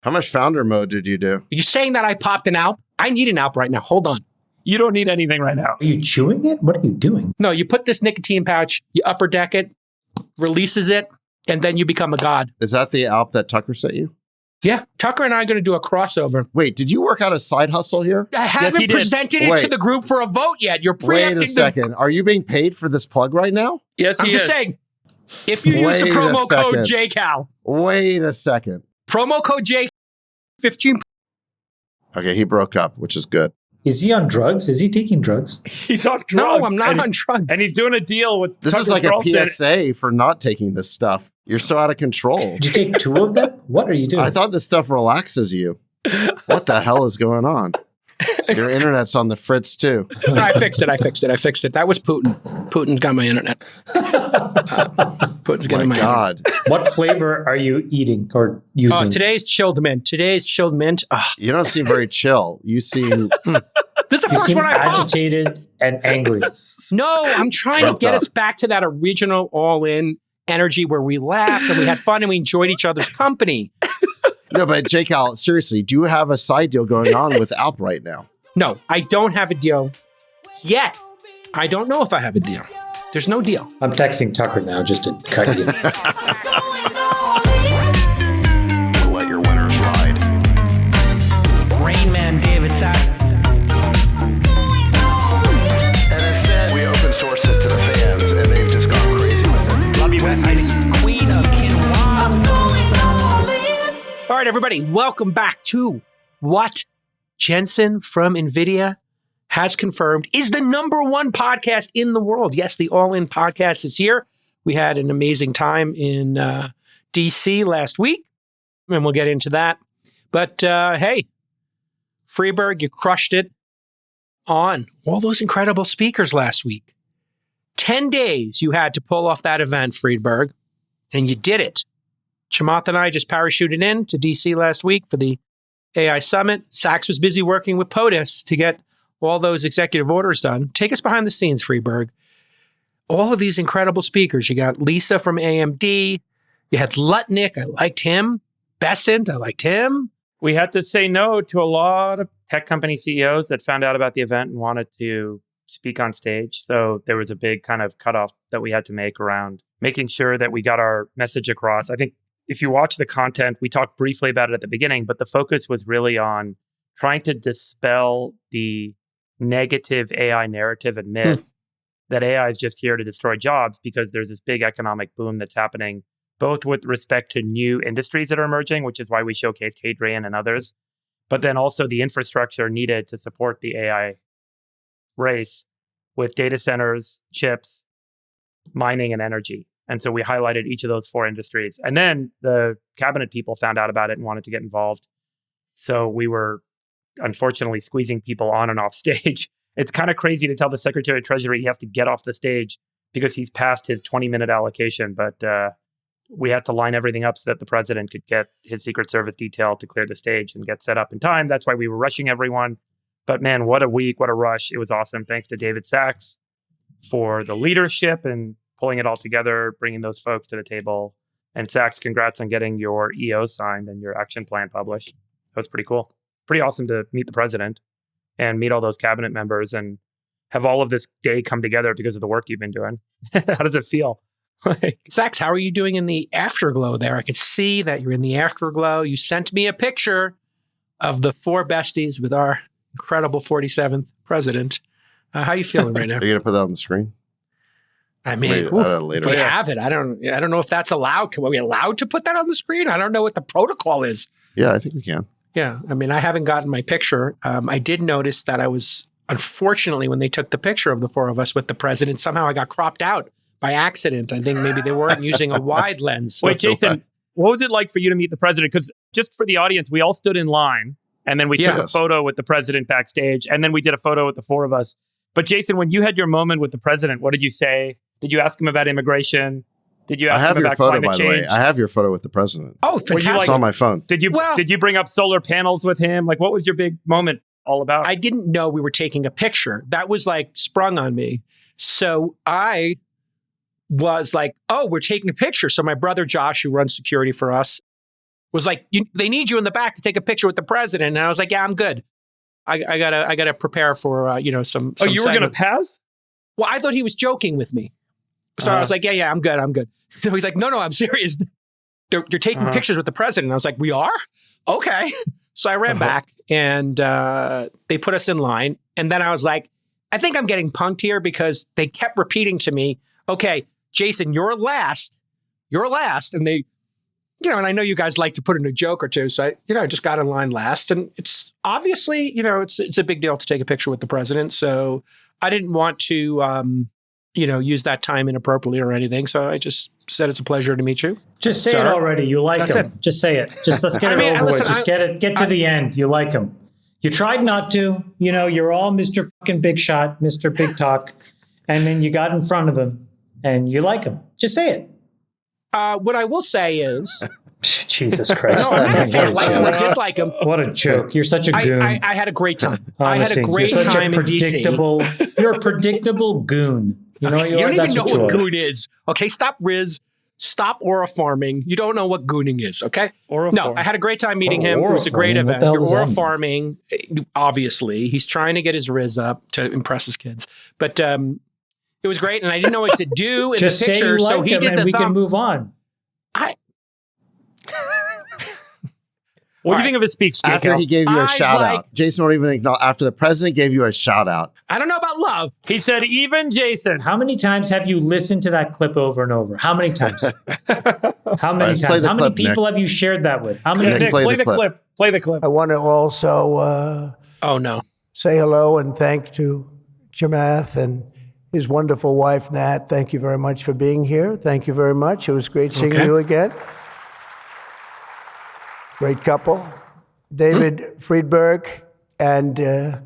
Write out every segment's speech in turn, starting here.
How much founder mode did you do? Are you saying that I popped an Alp? I need an Alp right now. Hold on. You don't need anything right now. Are you chewing it? What are you doing? No, you put this nicotine pouch, you upper deck it, releases it, and then you become a god. Is that the Alp that Tucker sent you? Yeah, Tucker and I are going to do a crossover. Wait, did you work out a side hustle here? I haven't presented it to the group for a vote yet. You're preempting. Wait a second. Are you being paid for this plug right now? Yes, I'm just saying, if you use the promo code JCal. Wait a second. Promo code J15. Okay, he broke up, which is good. Is he on drugs? Is he taking drugs? He's on drugs. No, I'm not on drugs. And he's doing a deal with This Tucker is like a Carlson. PSA for not taking this stuff. You're so out of control. Did you take 2 of them? What are you doing? I thought this stuff relaxes you. What the hell is going on? Your internet's on the fritz too. I fixed it. That was Putin. Putin's got my internet. Putin's getting my God. What flavor are you eating or using? Today's chilled mint. You don't seem very chill. You seem... This is the You first seem one I popped. agitated and angry. No, I'm trying to get us back to that original all-in energy where we laughed and we had fun and we enjoyed each other's company. No, but JCal, seriously, do you have a side deal going on with Alp right now? No, I don't have a deal yet. I don't know if I have a deal. There's no deal. I'm texting Tucker now just to cut you. Let your winners ride. Rain Man David Sachs. And instead, we open source it to the fans, and they've just gone crazy with it. Love you, Besties. Queen of Quinoa. All right, everybody, welcome back to what Jensen from NVIDIA has confirmed is the #1 podcast in the world. Yes, the All In podcast is here. We had an amazing time in DC last week, and we'll get into that. But hey, Freeberg, you crushed it on all those incredible speakers last week. 10 days you had to pull off that event, Friedberg, and you did it. Chamath and I just parachuted in to DC last week for the AI Summit. Sachs was busy working with POTUS to get all those executive orders done. Take us behind the scenes, Freeberg. All of these incredible speakers. You got Lisa from AMD. You had Lutnick. I liked him. Besant. I liked him. We had to say no to a lot of tech company CEOs that found out about the event and wanted to speak on stage. So there was a big kind of cutoff that we had to make around making sure that we got our message across. I think if you watch the content, we talked briefly about it at the beginning, but the focus was really on trying to dispel the negative AI narrative and myth that AI is just here to destroy jobs, because there's this big economic boom that's happening, both with respect to new industries that are emerging, which is why we showcased Hadrian and others, but then also the infrastructure needed to support the AI race with data centers, chips, mining, and energy. And so we highlighted each of those 4 industries. And then the cabinet people found out about it and wanted to get involved. So we were unfortunately squeezing people on and off stage. It's kind of crazy to tell the Secretary of Treasury he has to get off the stage because he's past his 20-minute allocation. But we had to line everything up so that the president could get his Secret Service detail to clear the stage and get set up in time. That's why we were rushing everyone. But man, what a week, what a rush. It was awesome. Thanks to David Sachs for the leadership and pulling it all together, bringing those folks to the table. And Sachs, congrats on getting your EO signed and your action plan published. That was pretty cool. Pretty awesome to meet the president and meet all those cabinet members and have all of this day come together because of the work you've been doing. How does it feel? Sachs, how are you doing in the afterglow there? I could see that you're in the afterglow. You sent me a picture of the 4 besties with our incredible 47th president. How are you feeling right now? Are you going to put that on the screen? I mean, later. We have it. I don't know if that's allowed. Are we allowed to put that on the screen? I don't know what the protocol is. Yeah, I think we can. Yeah. I mean, I haven't gotten my picture. I did notice that I was, unfortunately, when they took the picture of the 4 of us with the president, somehow I got cropped out by accident. I think maybe they weren't using a wide lens. Wait, Jason, what was it like for you to meet the president? Because just for the audience, we all stood in line and then we took a photo with the president backstage, and then we did a photo with the 4 of us. But Jason, when you had your moment with the president, what did you say? Did you ask him about immigration? Did you ask him about climate change? I have your photo, by the way. I have your photo with the president. Oh, fantastic. It's on my phone. Did you bring up solar panels with him? Like, what was your big moment all about? I didn't know we were taking a picture. That was like sprung on me. So I was like, oh, we're taking a picture. So my brother Josh, who runs security for us, was like, they need you in the back to take a picture with the president. And I was like, yeah, I'm good. I gotta prepare for, some. Oh, you were going to segment. pass? Well, I thought he was joking with me. So I was like, yeah, I'm good. So he's like, no, I'm serious. They're taking pictures with the president. I was like, we are? Okay. So I ran back and they put us in line. And then I was like, I think I'm getting punked here because they kept repeating to me, okay, Jason, you're last. And they, and I know you guys like to put in a joke or two. So I just got in line last. And it's obviously, it's a big deal to take a picture with the president. So I didn't want to, use that time inappropriately or anything. So I just said it's a pleasure to meet you. Just say it already. You like him. Just say it. Just let's get it over with. Just get to the end. You like him. You tried not to. You're all Mr. fucking Big Shot, Mr. Big Talk. And then you got in front of him and you like him. Just say it. What I will say is... Jesus Christ. No, I'm not going to say I like him or dislike him. What a joke. You're such a goon. I had a great time. Honestly, I had a great time in DC. You're a predictable goon. You don't even know what goon is. Okay, stop Riz. Stop aura farming. You don't know what gooning is, okay? No, I had a great time meeting him. It was a great event. Aura farming, obviously. He's trying to get his Riz up to impress his kids. But it was great, and I didn't know what to do in Just the picture, say you so like he him did and the we can move on. What do you think of his speech, Jacob? After he gave you a shout out. Jason won't even acknowledge. After the president gave you a shout out. I don't know about love. He said, even Jason. How many times have you listened to that clip over and over? How many times? How many times? How many people have you shared that with? How many? Nick, play the clip. Play the clip. I want to also say hello and thank to Chamath and his wonderful wife, Nat. Thank you very much for being here. Thank you very much. It was great seeing you again. Great couple. David Friedberg and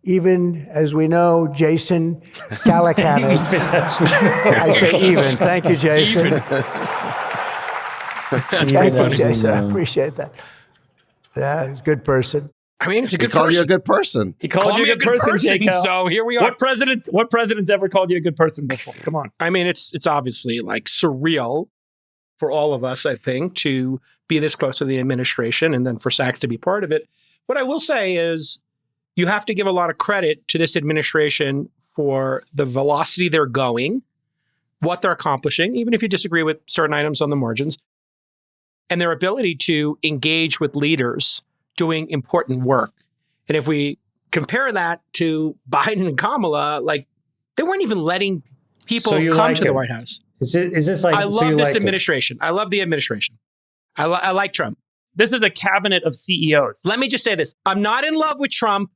even, as we know, Jason Calacanis. I say even. Thank you, Jason. Thank you, Jason. I appreciate that. Yeah, he's a good person. I mean, it's a good person. He called you a good person. He called you a good person, Jacob. So here we are. What president's ever called you a good person before? Come on. I mean, it's obviously like surreal for all of us, I think, to be this close to the administration and then for Sachs to be part of it. What I will say is you have to give a lot of credit to this administration for the velocity they're going, what they're accomplishing, even if you disagree with certain items on the margins, and their ability to engage with leaders doing important work. And if we compare that to Biden and Kamala, like they weren't even letting people come to the White House. Is this like? I love this administration. I love the administration. I like Trump. This is a cabinet of CEOs. Let me just say this. I'm not in love with Trump.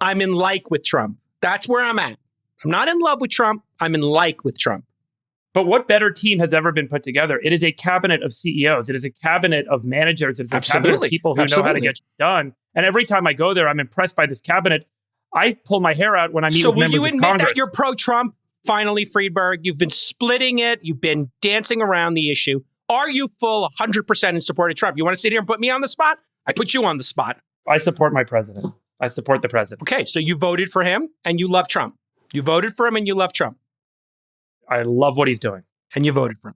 I'm in like with Trump. That's where I'm at. I'm not in love with Trump. I'm in like with Trump. But what better team has ever been put together? It is a cabinet of CEOs. It is a cabinet of managers. It's a cabinet of people who know how to get done. And every time I go there, I'm impressed by this cabinet. I pull my hair out when I meet with members of Congress. So will you admit that you're pro-Trump? Finally, Friedberg, you've been splitting it. You've been dancing around the issue. Are you full 100% in support of Trump? You want to sit here and put me on the spot? I put you on the spot. I support my president. I support the president. Okay, so you voted for him and you love Trump. You voted for him and you love Trump. I love what he's doing. And you voted for him.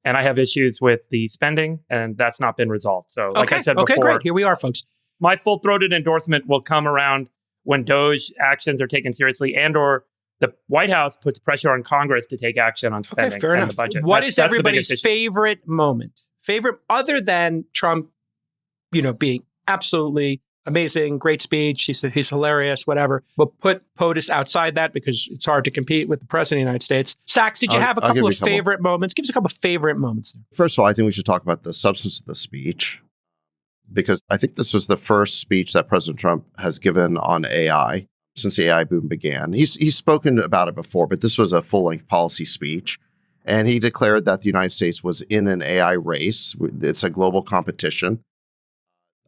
And I have issues with the spending, and that's not been resolved. So like I said before. Okay, great. Here we are, folks. My full-throated endorsement will come around when DOGE actions are taken seriously and or the White House puts pressure on Congress to take action on spending okay, fair and enough. the budget. What is everybody's favorite moment? Favorite, other than Trump, being absolutely amazing, great speech, he's hilarious, whatever. But put POTUS outside that because it's hard to compete with the president of the United States. Sachs, did you have a couple of favorite moments? Give us a couple of favorite moments. First of all, I think we should talk about the substance of the speech because I think this was the first speech that President Trump has given on AI since the AI boom began. He's spoken about it before, but this was a full-length policy speech. And he declared that the United States was in an AI race. It's a global competition.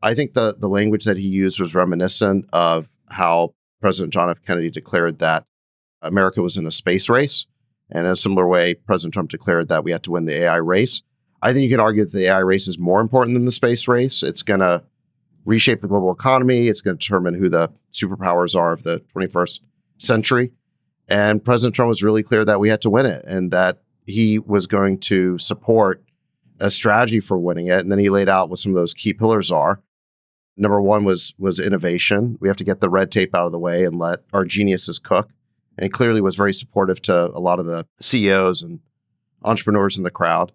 I think the language that he used was reminiscent of how President John F. Kennedy declared that America was in a space race. And in a similar way, President Trump declared that we had to win the AI race. I think you can argue that the AI race is more important than the space race. It's going to reshape the global economy. It's going to determine who the superpowers are of the 21st century. And President Trump was really clear that we had to win it and that he was going to support a strategy for winning it. And then he laid out what some of those key pillars are. Number one was innovation. We have to get the red tape out of the way and let our geniuses cook. And he clearly was very supportive to a lot of the CEOs and entrepreneurs in the crowd.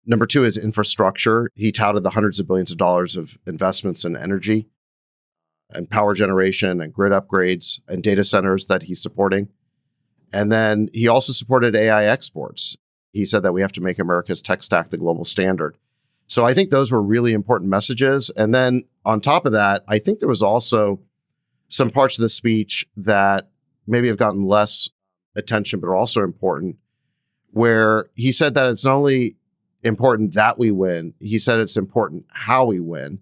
Number two is infrastructure. He touted the hundreds of billions of dollars of investments in energy and power generation and grid upgrades and data centers that he's supporting. And then he also supported AI exports. He said that we have to make America's tech stack the global standard. So I think those were really important messages. And then on top of that, I think there was also some parts of the speech that maybe have gotten less attention, but are also important, where he said that it's not only important that we win, he said it's important how we win.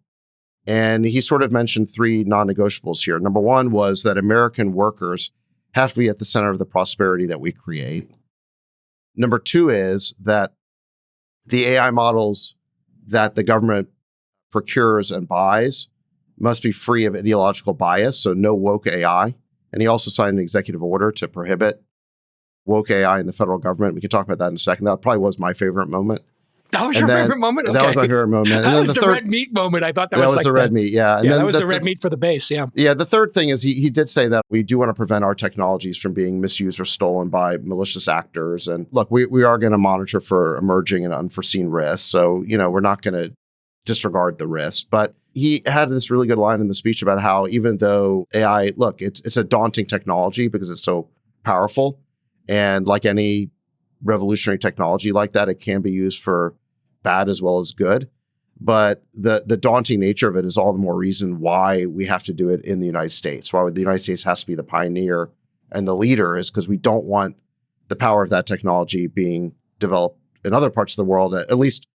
And he sort of mentioned three non-negotiables here. Number one was that American workers have to be at the center of the prosperity that we create. Number two is that the AI models that the government procures and buys must be free of ideological bias, so no woke AI. And he also signed an executive order to prohibit woke AI in the federal government. We can talk about that in a second. That probably was my favorite moment. That was your favorite moment? Okay. That was my favorite moment. And that then was the red meat moment. I thought that was like the red meat, yeah. And yeah, then that was the red meat for the base, yeah. Yeah, the third thing is he did say that we do want to prevent our technologies from being misused or stolen by malicious actors. And look, we are going to monitor for emerging and unforeseen risks. So, we're not going to disregard the risk. But he had this really good line in the speech about how even though AI, look, it's a daunting technology because it's so powerful. And like any revolutionary technology like that, it can be used for bad as well as good. But the daunting nature of it is all the more reason why we have to do it in the United States. Why the United States has to be the pioneer and the leader is because we don't want the power of that technology being developed in other parts of the world. At least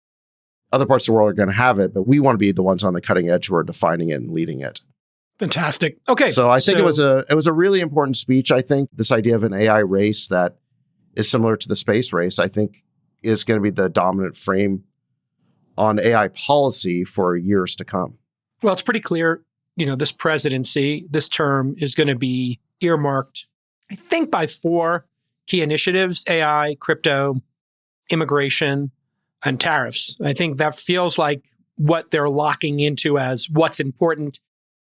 other parts of the world are going to have it, but we want to be the ones on the cutting edge who are defining it and leading it. Fantastic. Okay. So I think it was a really important speech. I think this idea of an AI race that is similar to the space race, I think is going to be the dominant frame on AI policy for years to come. Well, it's pretty clear, this presidency, this term is going to be earmarked, I think, by 4 key initiatives: AI, crypto, immigration, and tariffs. I think that feels like what they're locking into as what's important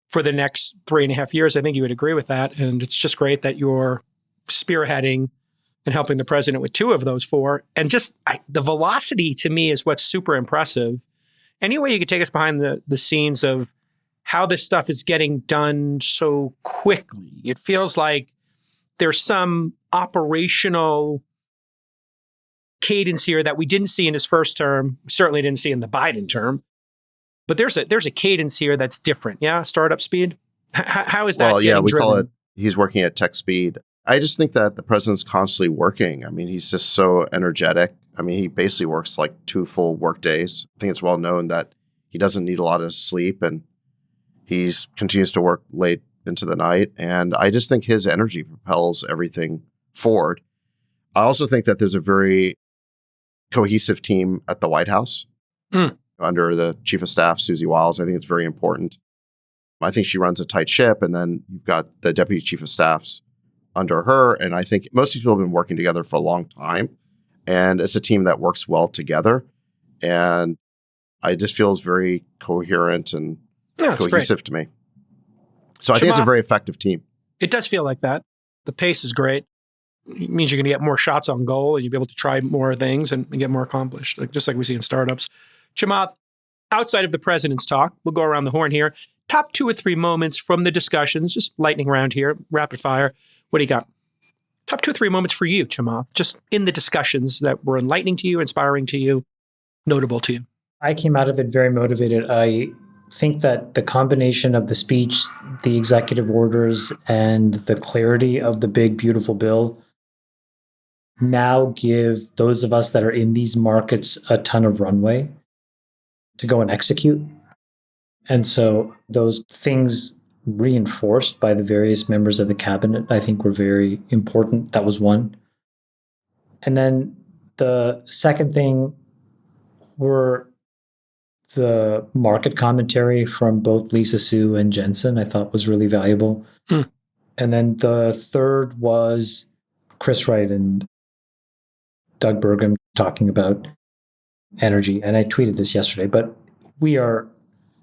for the next 3.5 years. I think you would agree with that. And it's just great that you're spearheading and helping the president with 2 of those 4. And just the velocity to me is what's super impressive. Any way you could take us behind the scenes of how this stuff is getting done so quickly? It feels like there's some operational cadence here that we didn't see in his first term, certainly didn't see in the Biden term. But there's a cadence here that's different. Yeah, startup speed. How is that? Well, yeah, we driven? call it. He's working at tech speed. I just think that the president's constantly working. I mean, he's just so energetic. I mean, he basically works like 2 full work days. I think it's well known that he doesn't need a lot of sleep, and he continues to work late into the night. And I just think his energy propels everything forward. I also think that there's a very cohesive team at the White House. Under the chief of staff, Susie Wiles. I think it's very important. I think she runs a tight ship, and then you've got the deputy chief of staffs under her. And I think most people have been working together for a long time, and it's a team that works well together. And I just feels very coherent and cohesive to me. So I think it's a very effective team. It does feel like that. The pace is great. It means you're going to get more shots on goal, and you'll be able to try more things and get more accomplished, just like we see in startups. Chamath, outside of the president's talk, we'll go around the horn here. Top 2 or 3 moments from the discussions, just lightning round here, rapid fire. What do you got? Top 2 or 3 moments for you, Chamath, just in the discussions that were enlightening to you, inspiring to you, notable to you. I came out of it very motivated. I think that the combination of the speech, the executive orders, and the clarity of the big, beautiful bill now give those of us that are in these markets a ton of runway to go and execute. And so those things reinforced by the various members of the cabinet, I think, were very important. That was one. And then the second thing were the market commentary from both Lisa Su and Jensen, I thought was really valuable. And then the third was Chris Wright and Doug Burgum talking about energy. And I tweeted this yesterday, but we are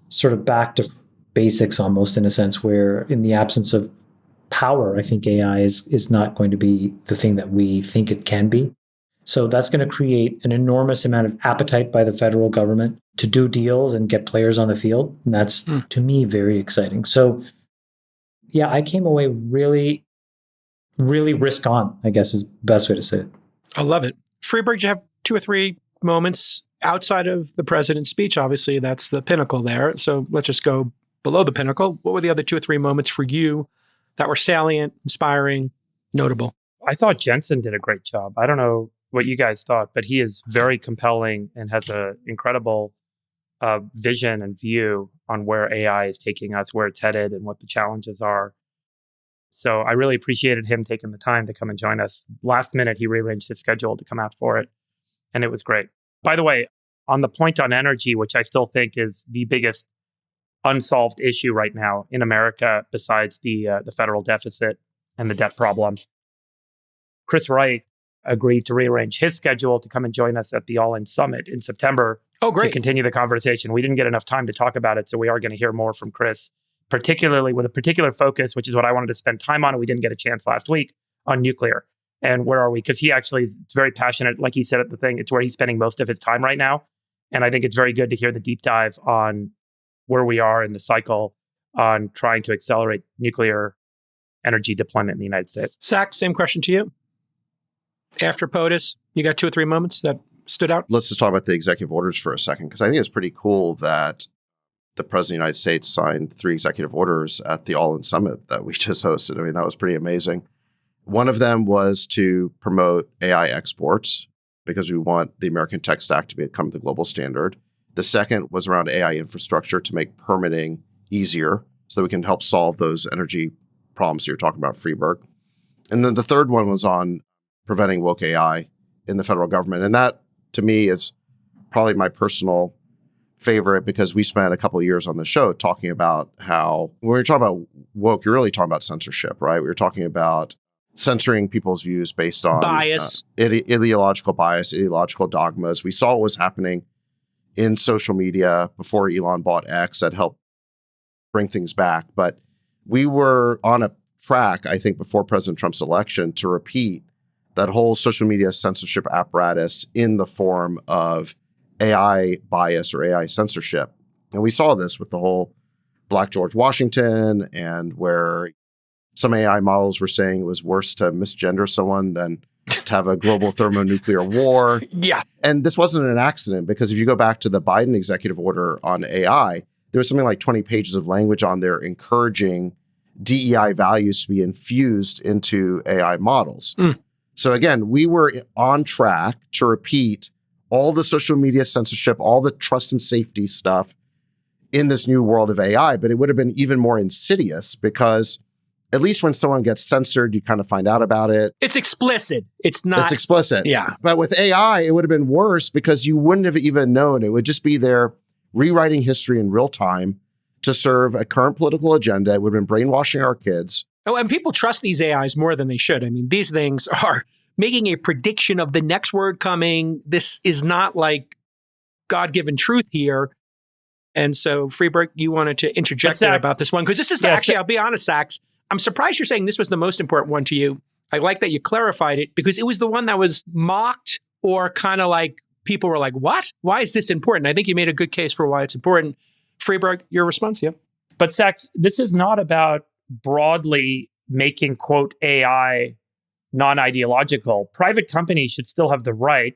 sort of back to basics almost, in a sense, where in the absence of power, I think AI is not going to be the thing that we think it can be. So that's going to create an enormous amount of appetite by the federal government to do deals and get players on the field. And that's, to me, very exciting. So, yeah, I came away really, really risk on, I guess is the best way to say it. I love it. Freeberg, you have 2 or 3 moments outside of the president's speech. Obviously, that's the pinnacle there. So let's just go below the pinnacle. What were the other 2 or 3 moments for you that were salient, inspiring, notable? I thought Jensen did a great job. I don't know what you guys thought, but he is very compelling and has an incredible vision and view on where AI is taking us, where it's headed, and what the challenges are. So I really appreciated him taking the time to come and join us. Last minute, he rearranged his schedule to come out for it, and it was great. By the way, on the point on energy, which I still think is the biggest unsolved issue right now in America, besides the federal deficit and the debt problem, Chris Wright agreed to rearrange his schedule to come and join us at the All In Summit in September. Oh, great. To continue the conversation. We didn't get enough time to talk about it, so we are going to hear more from Chris, particularly with a particular focus, which is what I wanted to spend time on, and we didn't get a chance last week, on nuclear. And where are we? Because he actually is very passionate, like he said at the thing, it's where he's spending most of his time right now. And I think it's very good to hear the deep dive on where we are in the cycle on trying to accelerate nuclear energy deployment in the United States. Zach, same question to you. After POTUS, you got 2 or 3 moments that stood out? Let's just talk about the executive orders for a second, because I think it's pretty cool that the President of the United States signed 3 executive orders at the All In Summit that we just hosted. I mean, that was pretty amazing. One of them was to promote AI exports, because we want the American tech stack to become the global standard. The second was around AI infrastructure to make permitting easier so that we can help solve those energy problems you're talking about, Freeberg. And then the third one was on preventing woke AI in the federal government. And that, to me, is probably my personal favorite, because we spent a couple of years on the show talking about how, when you're talking about woke, you're really talking about censorship, right? We were talking about censoring people's views based on bias, ideological bias, ideological dogmas. We saw what was happening in social media before Elon bought X that helped bring things back. But we were on a track, I think, before President Trump's election to repeat that whole social media censorship apparatus in the form of AI bias or AI censorship. And we saw this with the whole Black George Washington, and where some AI models were saying it was worse to misgender someone than to have a global thermonuclear war. Yeah. And this wasn't an accident, because if you go back to the Biden executive order on AI, there was something like 20 pages of language on there encouraging DEI values to be infused into AI models. So again, we were on track to repeat all the social media censorship, all the trust and safety stuff in this new world of AI, but it would have been even more insidious, because at least when someone gets censored, you kind of find out about it. It's explicit. It's not. It's explicit. Yeah. But with AI, it would have been worse, because you wouldn't have even known. It would just be there rewriting history in real time to serve a current political agenda. It would have been brainwashing our kids. Oh, and people trust these AIs more than they should. I mean, these things are making a prediction of the next word coming. This is not like God-given truth here. And so, Freeberg, you wanted to interject there about this one, because this is actually, I'll be honest, Sachs, I'm surprised you're saying this was the most important one to you. I like that you clarified it, because it was the one that was mocked, or kind of like people were like, what? Why is this important? I think you made a good case for why it's important. Freeberg, your response? Yeah. But Sachs, this is not about broadly making, quote, AI non-ideological. Private companies should still have the right,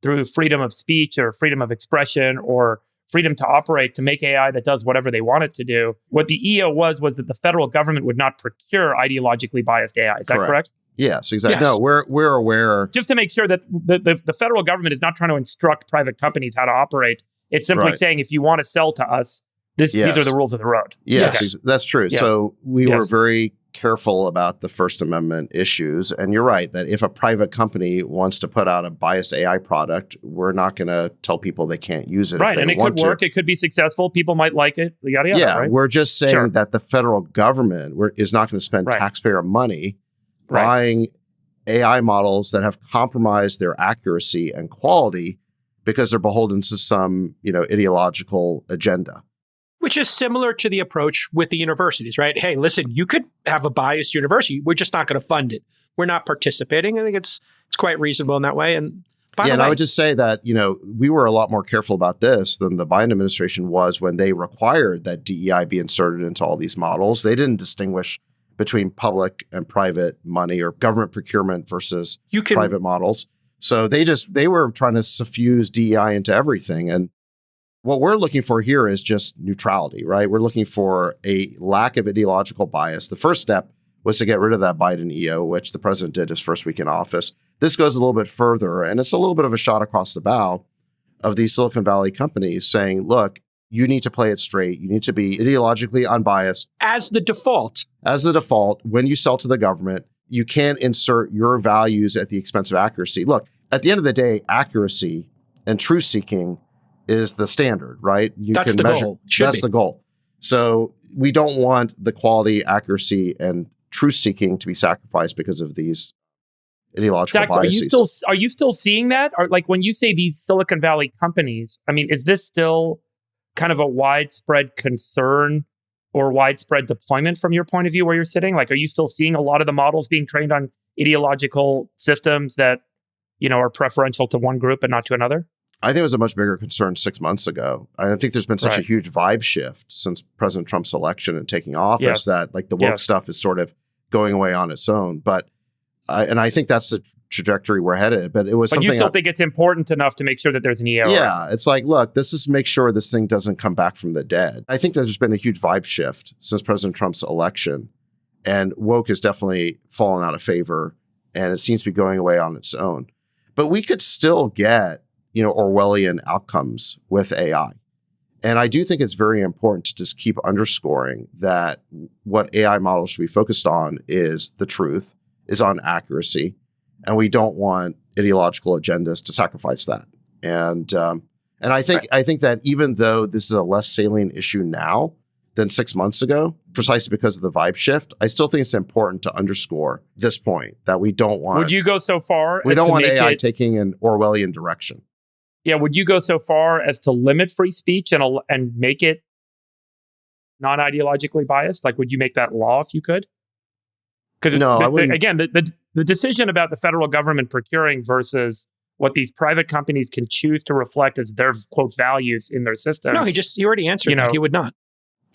through freedom of speech or freedom of expression or freedom to operate, to make AI that does whatever they want it to do. What the EO was that the federal government would not procure ideologically biased AI. Is that correct? Yes, exactly. Yes. No, we're aware. Just to make sure that the federal government is not trying to instruct private companies how to operate. It's simply saying, if you want to sell to us, these are the rules of the road. Yes, that's true. Yes. So we were very careful about the First Amendment issues. And you're right that if a private company wants to put out a biased AI product, we're not going to tell people they can't use it. Right. If they And it want could work. to. It could be successful. People might like it. Yada, yada. Yeah. Right? We're just saying that the federal government is not going to spend taxpayer money buying AI models that have compromised their accuracy and quality because they're beholden to some, ideological agenda. Which is similar to the approach with the universities, right? Hey, listen, you could have a biased university. We're just not going to fund it. We're not participating. I think it's quite reasonable in that way. And and I would just say that, we were a lot more careful about this than the Biden administration was when they required that DEI be inserted into all these models. They didn't distinguish between public and private money or government procurement versus private models. So they were trying to suffuse DEI into everything. And what we're looking for here is just neutrality, right? We're looking for a lack of ideological bias. The first step was to get rid of that Biden EO, which the president did his first week in office. This goes a little bit further, and it's a little bit of a shot across the bow of these Silicon Valley companies saying, look, you need to play it straight. You need to be ideologically unbiased. As the default. When you sell to the government, you can't insert your values at the expense of accuracy. Look, at the end of the day, accuracy and truth seeking is the standard, right? That's the goal. That's the goal. So we don't want the quality, accuracy, and truth seeking to be sacrificed because of these ideological biases. Are you still seeing that? Or like when you say these Silicon Valley companies, I mean, is this still kind of a widespread concern or widespread deployment from your point of view where you're sitting? Like, are you still seeing a lot of the models being trained on ideological systems that, are preferential to one group and not to another? I think it was a much bigger concern 6 months ago. I think there's been such a huge vibe shift since President Trump's election and taking office that like the woke stuff is sort of going away on its own. But I think that's the trajectory we're headed. But you still think it's important enough to make sure that there's an EO? Yeah, it's like, look, this is make sure this thing doesn't come back from the dead. I think there's been a huge vibe shift since President Trump's election, and woke has definitely fallen out of favor, and it seems to be going away on its own. But we could still get Orwellian outcomes with AI. And I do think it's very important to just keep underscoring that what AI models should be focused on is the truth, is on accuracy. And we don't want ideological agendas to sacrifice that. And I think that even though this is a less salient issue now than 6 months ago, precisely because of the vibe shift, I still think it's important to underscore this point that we don't want. Would you go so far? We don't want AI taking an Orwellian direction. Yeah, would you go so far as to limit free speech and make it non-ideologically biased? Like, would you make that law if you could? Because the decision about the federal government procuring versus what these private companies can choose to reflect as their quote values in their systems. No, he already answered that. He would not.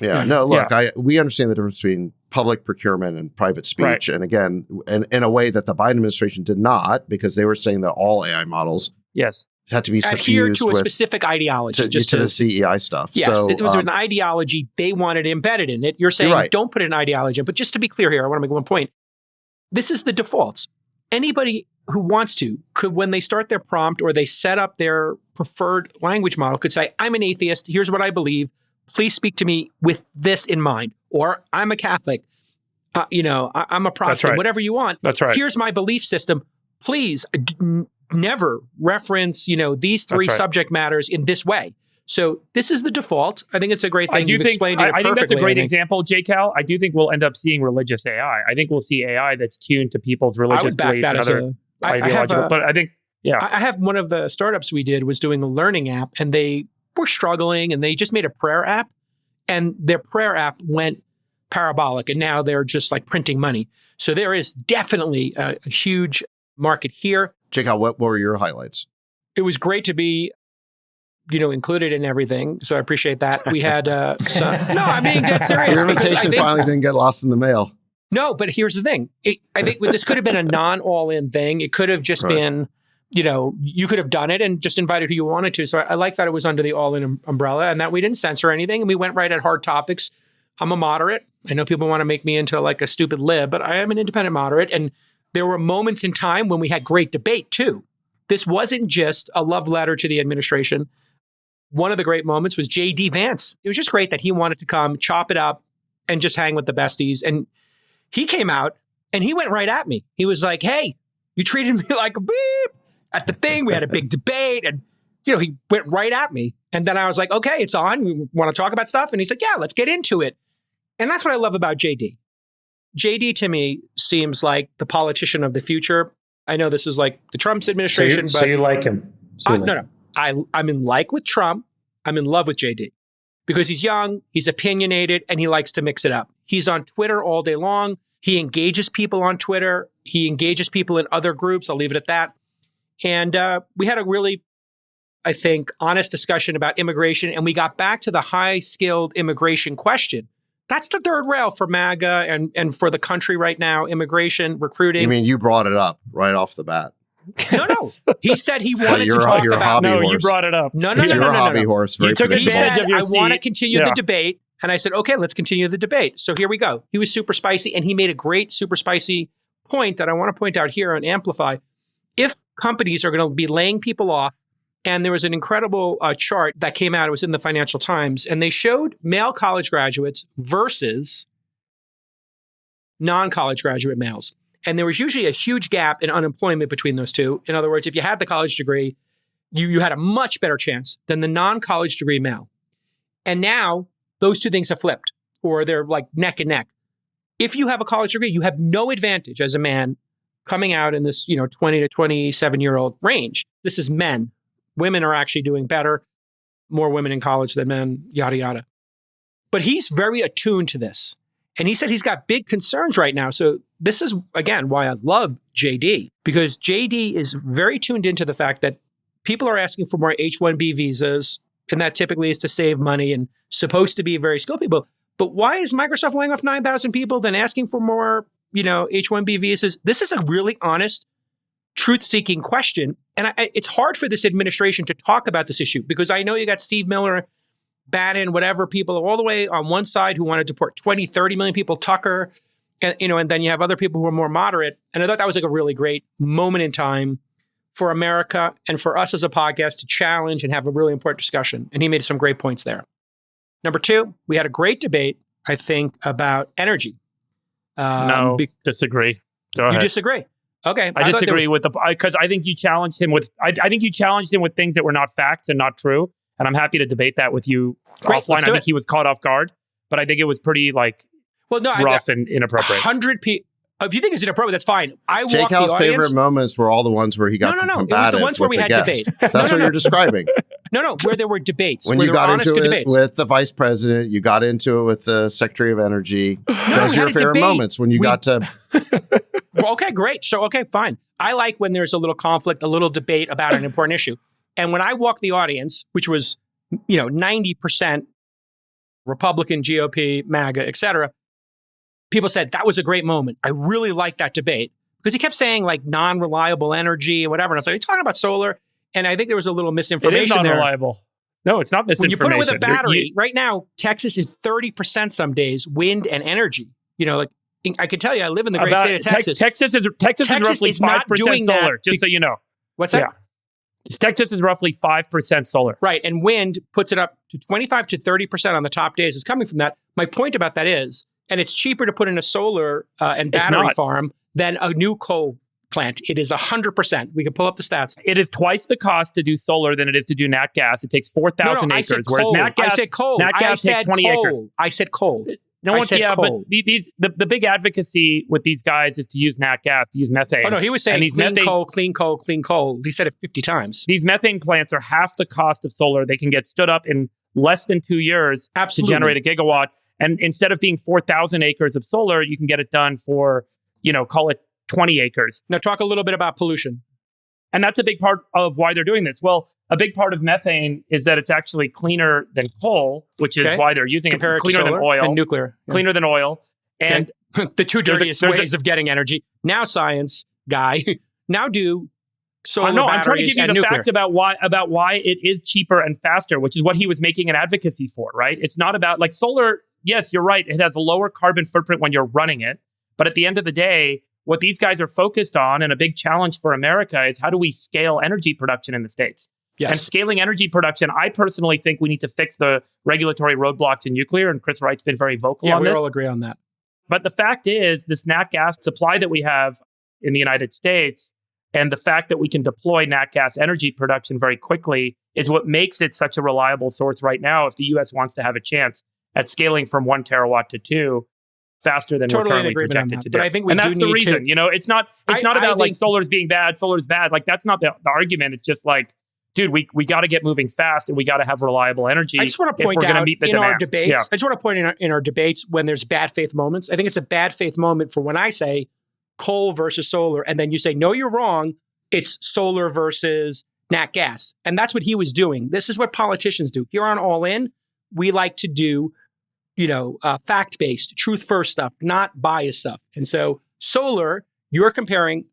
Yeah, no, look, we understand the difference between public procurement and private speech. And again, in a way that the Biden administration did not, because they were saying that all AI models had to be adhere suffused to a specific ideology. to the CEI stuff. Yes, so, it was an ideology they wanted embedded in it. You're saying don't put an ideology in. But just to be clear here, I want to make one point. This is the defaults. Anybody who wants to could, when they start their prompt or they set up their preferred language model, could say, I'm an atheist. Here's what I believe. Please speak to me with this in mind. Or I'm a Catholic. I'm a Protestant. Whatever you want. That's right. Here's my belief system. Please never reference, these three subject matters in this way. So this is the default. I think it's a great thing. You've explained it perfectly. I think that's a great example, J-Cal. I do think we'll end up seeing religious AI. I think we'll see AI that's tuned to people's religious beliefs and other ideological. But I think, I have one of the startups we did was doing a learning app, and they were struggling, and they just made a prayer app, and their prayer app went parabolic, and now they're just like printing money. So there is definitely a huge market here. J-Cal, what were your highlights? It was great to be included in everything. So I appreciate that. We had no, I'm being dead serious. Your invitation finally didn't get lost in the mail. No, but here's the thing. I think this could have been a non-all-in thing. It could have just been, you could have done it and just invited who you wanted to. So I like that it was under the all-in umbrella and that we didn't censor anything. And we went right at hard topics. I'm a moderate. I know people want to make me into like a stupid lib, but I am an independent moderate. And there were moments in time when we had great debate too. This wasn't just a love letter to the administration. One of the great moments was J.D. Vance. It was just great that he wanted to come, chop it up, and just hang with the besties. And he came out and he went right at me. He was like, hey, you treated me like a beep at the thing. We had a big debate and, he went right at me. And then I was like, okay, it's on. We want to talk about stuff. And he's like, yeah, let's get into it. And that's what I love about J.D. J.D. to me seems like the politician of the future. I know this is like the Trump's administration. So you like him? No. I'm in like with Trump. I'm in love with JD because he's young, he's opinionated, and he likes to mix it up. He's on Twitter all day long. He engages people on Twitter. He engages people in other groups. I'll leave it at that. And we had a really, I think, honest discussion about immigration, and we got back to the high-skilled immigration question. That's the third rail for MAGA and for the country right now, immigration, recruiting. You mean you brought it up right off the bat? No. He said he wanted to talk about. No, you brought it up. No. Your hobby horse. You took advantage of your seat. I want to continue the debate. And I said, okay, let's continue the debate. So here we go. He was super spicy, and he made a great super spicy point that I want to point out here and amplify. If companies are going to be laying people off, and there was an incredible chart that came out, it was in the Financial Times, and they showed male college graduates versus non-college graduate males. And there was usually a huge gap in unemployment between those two. In other words, if you had the college degree, you had a much better chance than the non-college degree male. And now those two things have flipped, or they're like neck and neck. If you have a college degree, you have no advantage as a man coming out in this, 20 to 27-year-old range. This is men. Women are actually doing better, more women in college than men, yada, yada. But he's very attuned to this. And he said he's got big concerns right now. So this is, again, why I love JD, because JD is very tuned into the fact that people are asking for more H-1B visas, and that typically is to save money and supposed to be very skilled people. But why is Microsoft laying off 9,000 people, then asking for more, H-1B visas? This is a really honest, truth-seeking question. And it's hard for this administration to talk about this issue, because I know you got Steve Miller, Bannon, whatever, people all the way on one side who want to deport 20, 30 million people, Tucker, and then you have other people who are more moderate. And I thought that was like a really great moment in time for America and for us as a podcast to challenge and have a really important discussion. And he made some great points there. Number two, we had a great debate, I think, about energy. Disagree. Go ahead. You disagree? Okay. I disagree because I think you challenged him with, I think you challenged him with things that were not facts and not true. And I'm happy to debate that with you offline. I think he was caught off guard, but I think it was pretty rough and inappropriate. 100 people. If you think it's inappropriate, that's fine. Jake Hal's favorite moments were all the ones where he got combative. It was the ones where we had debate. That's what you're describing. No, where there were debates. When you got into it with the vice president, you got into it with the Secretary of Energy. Those are your favorite moments when you got to... Well, okay, great. So, okay, fine. I like when there's a little conflict, a little debate about an important issue. And when I walked the audience, which was, 90% Republican, GOP, MAGA, et cetera, people said that was a great moment. I really liked that debate because he kept saying like non-reliable energy and whatever. And I was like, are you talking about solar? And I think there was a little misinformation. It is non-reliable. No, it's not misinformation. When you put it with a battery, right now, Texas is 30% some days, wind and energy. I can tell you, I live in the great state of Texas. Texas is roughly 5% solar, just so you know. What's that? Yeah. Texas is roughly 5% solar. Right. And wind puts it up to 25 to 30% on the top days is coming from that. My point about that is, and it's cheaper to put in a solar and battery farm than a new coal plant. It is 100%. We can pull up the stats. It is twice the cost to do solar than it is to do nat gas. It takes 4,000 acres. Whereas nat gas, I said coal. Nat gas takes 20 acres. I said coal. No one's, coal. But the big advocacy with these guys is to use nat gas, to use methane. Oh no, he was saying clean coal. He said it 50 times. These methane plants are half the cost of solar. They can get stood up in less than 2 years to generate a gigawatt. And instead of being 4,000 acres of solar, you can get it done for, call it 20 acres. Now talk a little bit about pollution. And that's a big part of why they're doing this. Well, a big part of methane is that it's actually cleaner than coal, which is why they're using it. Cleaner than oil. And nuclear. Yeah. Cleaner than oil. And the two dirtiest ways of getting energy. Now science guy, now do solar batteries. I'm trying to give you the facts about why it is cheaper and faster, which is what he was making an advocacy for, right? It's not about like solar. Yes, you're right. It has a lower carbon footprint when you're running it. But at the end of the day, what these guys are focused on, and a big challenge for America, is how do we scale energy production in the States? Yes. And scaling energy production, I personally think we need to fix the regulatory roadblocks in nuclear, and Chris Wright's been very vocal on this. Yeah, we all agree on that. But the fact is, this nat gas supply that we have in the United States, and the fact that we can deploy nat gas energy production very quickly, is what makes it such a reliable source right now if the U.S. wants to have a chance at scaling from 1 terawatt to 2. Faster than we're currently projected to do. But I think that's the reason. It's not about like solar's being bad, solar's bad. Like that's not the argument. It's just like, dude, we got to get moving fast and we got to have reliable energy. I just want to point out in our debates, Yeah. I just want to point in our debates when there's bad faith moments. I think it's a bad faith moment for when I say coal versus solar, and then you say, no, you're wrong. It's solar versus nat gas. And that's what he was doing. This is what politicians do. Here on All In, we like to do, fact-based, truth-first stuff, not biased stuff. And so solar, you're comparing,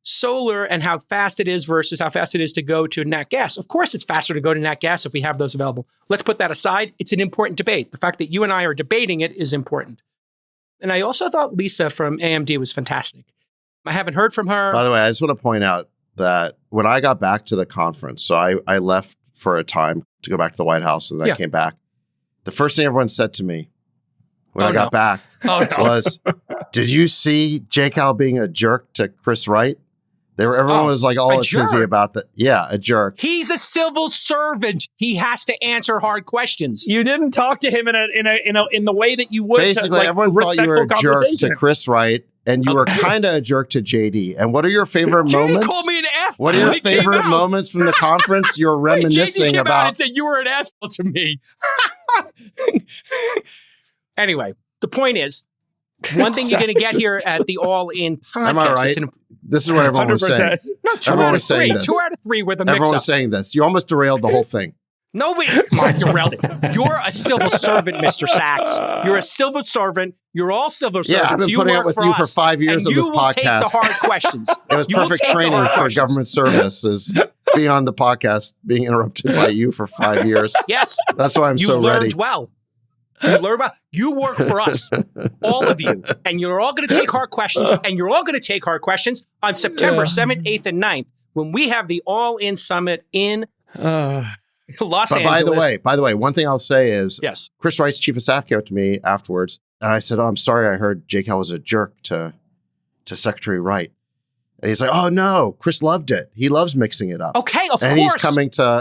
solar and how fast it is versus how fast it is to go to nat gas. Of course, it's faster to go to nat gas if we have those available. Let's put that aside. It's an important debate. The fact that you and I are debating it is important. And I also thought Lisa from AMD was fantastic. I haven't heard from her. By the way, I just want to point out that when I got back to the conference, so I left for a time to go back to the White House, and then I came back. The first thing everyone said to me when I got back was, did you see Jake Al being a jerk to Chris Wright? Everyone was like all tizzy about that. Yeah, a jerk. He's a civil servant. He has to answer hard questions. You didn't talk to him in the way that you would. Basically, everyone thought you were a jerk to Chris Wright, and you were kind of a jerk to JD. And what are your favorite moments? JD called me an asshole. What are your favorite moments from the conference? You're reminiscing JD came about. Out and said you were an asshole to me. Anyway, the point is, one thing you're going to get here at the All In podcast. Am I right? This is what everyone was saying. No, two out of three. 2 out of 3 with a mix-up. Everyone was saying this. You almost derailed the whole thing. Nobody derailed it. You're a civil servant, Mr. Sachs. You're a civil servant. You're all civil servants. Yeah, I've been putting up with you for 5 years on this podcast. You will take the hard questions. It was perfect training for government service, is being on the podcast, being interrupted by you for 5 years. Yes. That's why I'm so ready. You learned well. You work for us, all of you, and you're all going to take hard questions, and you're all going to take hard questions on September 7th, 8th, and 9th when we have the All In Summit in Los Angeles. By the way, one thing I'll say is, yes, Chris Wright's chief of staff came up to me afterwards, and I said, "Oh, I'm sorry, I heard Jake Al was a jerk to Secretary Wright." And he's like, "Oh no, Chris loved it. He loves mixing it up." Okay, of course. And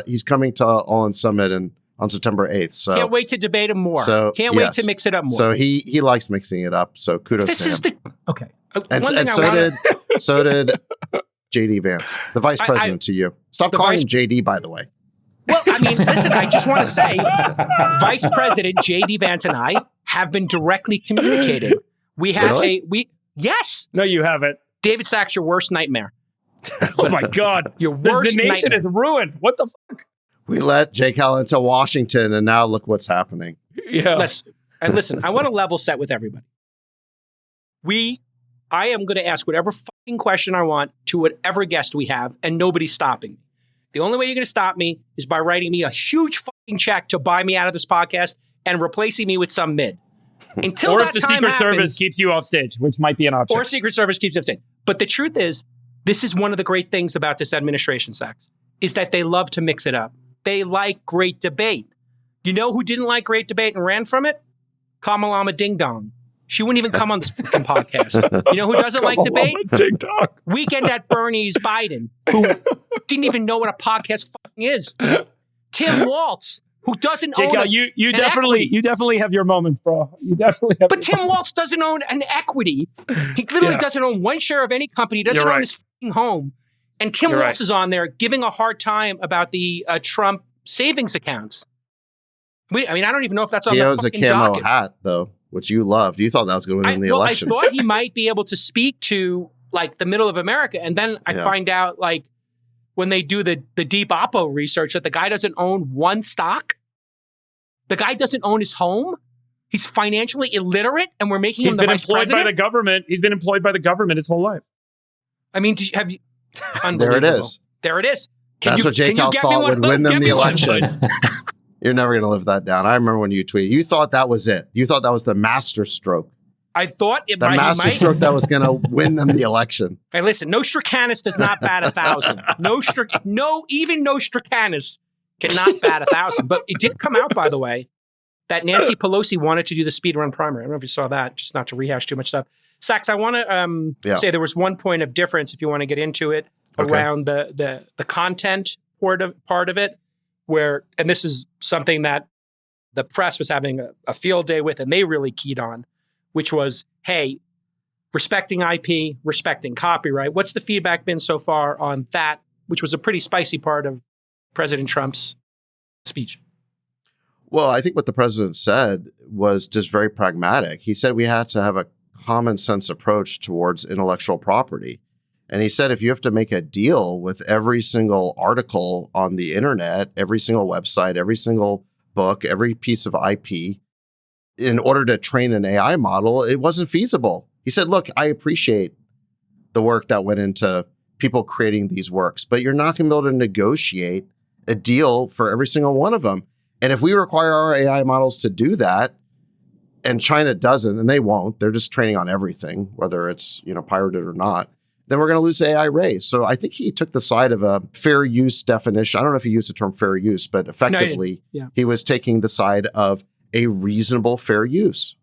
he's coming to All In Summit on September 8th. So can't wait to debate him more. Can't wait to mix it up more. So he likes mixing it up. So kudos to him. Okay. And so did JD Vance, the vice president to you. Stop calling him JD, by the way. Well, I mean, listen, I just want to say Vice President JD Vance and I have been directly communicating. We have yes. No, you haven't. David Sachs, your worst nightmare. Oh my God. Your worst The nation nightmare. is ruined. What the fuck? We let Jake Al into Washington, and now look what's happening. Yeah. Listen, I want to level set with everybody. I am going to ask whatever fucking question I want to whatever guest we have, and nobody's stopping me. The only way you're going to stop me is by writing me a huge fucking check to buy me out of this podcast and replacing me with some mid. Until or that if the time Secret happens, Service keeps you off stage, which might be an option. Or Secret Service keeps you off stage. But the truth is, this is one of the great things about this administration, Sachs, is that they love to mix it up. They like great debate. You know who didn't like great debate and ran from it? Kamalama Ding Dong. She wouldn't even come on this fucking podcast. You know who doesn't like debate? Ding Dong. Weekend at Bernie's Biden, who didn't even know what a podcast fucking is. Tim Waltz, who doesn't own you definitely have your moments, bro. You definitely have. But Tim Waltz doesn't own an equity. He literally doesn't own one share of any company. He doesn't own his fucking home. And Tim Waltz is on there giving a hard time about the Trump savings accounts. I mean, I don't even know if that's on the fucking He owns a camo docket. hat, though, which you loved. You thought that was going to win the election. I thought he might be able to speak to, like, the middle of America. And then I find out, like, when they do the deep oppo research, that the guy doesn't own one stock. The guy doesn't own his home. He's financially illiterate, and we're making him the vice president. He's been employed by the government his whole life. I mean, have you... There it is. There it is. That's what Jake Al thought would win them the election. You're never going to live that down. I remember when you tweeted. You thought that was it. You thought that was the master stroke. I thought the master stroke that was going to win them the election. Hey, listen, Nostradamus does not bat 1,000. Even Nostradamus cannot bat 1,000. But it did come out, by the way, that Nancy Pelosi wanted to do the speed run primary. I don't know if you saw that, just not to rehash too much stuff. Sachs, I want to say there was one point of difference, if you want to get into it, around the content part of it, where, and this is something that the press was having a field day with, and they really keyed on, which was, hey, respecting IP, respecting copyright. What's the feedback been so far on that which was a pretty spicy part of President Trump's speech. Well, I think what the president said was just very pragmatic. He said we had to have a common sense approach towards intellectual property. And he said if you have to make a deal with every single article on the internet, every single website, every single book, every piece of IP, in order to train an AI model, it wasn't feasible. He said, look, I appreciate the work that went into people creating these works, but you're not going to be able to negotiate a deal for every single one of them. And if we require our AI models to do that, and China doesn't, and they won't, they're just training on everything, whether it's, pirated or not, then we're going to lose the AI race. So I think he took the side of a fair use definition. I don't know if he used the term fair use, but effectively, he was taking the side of a reasonable fair use.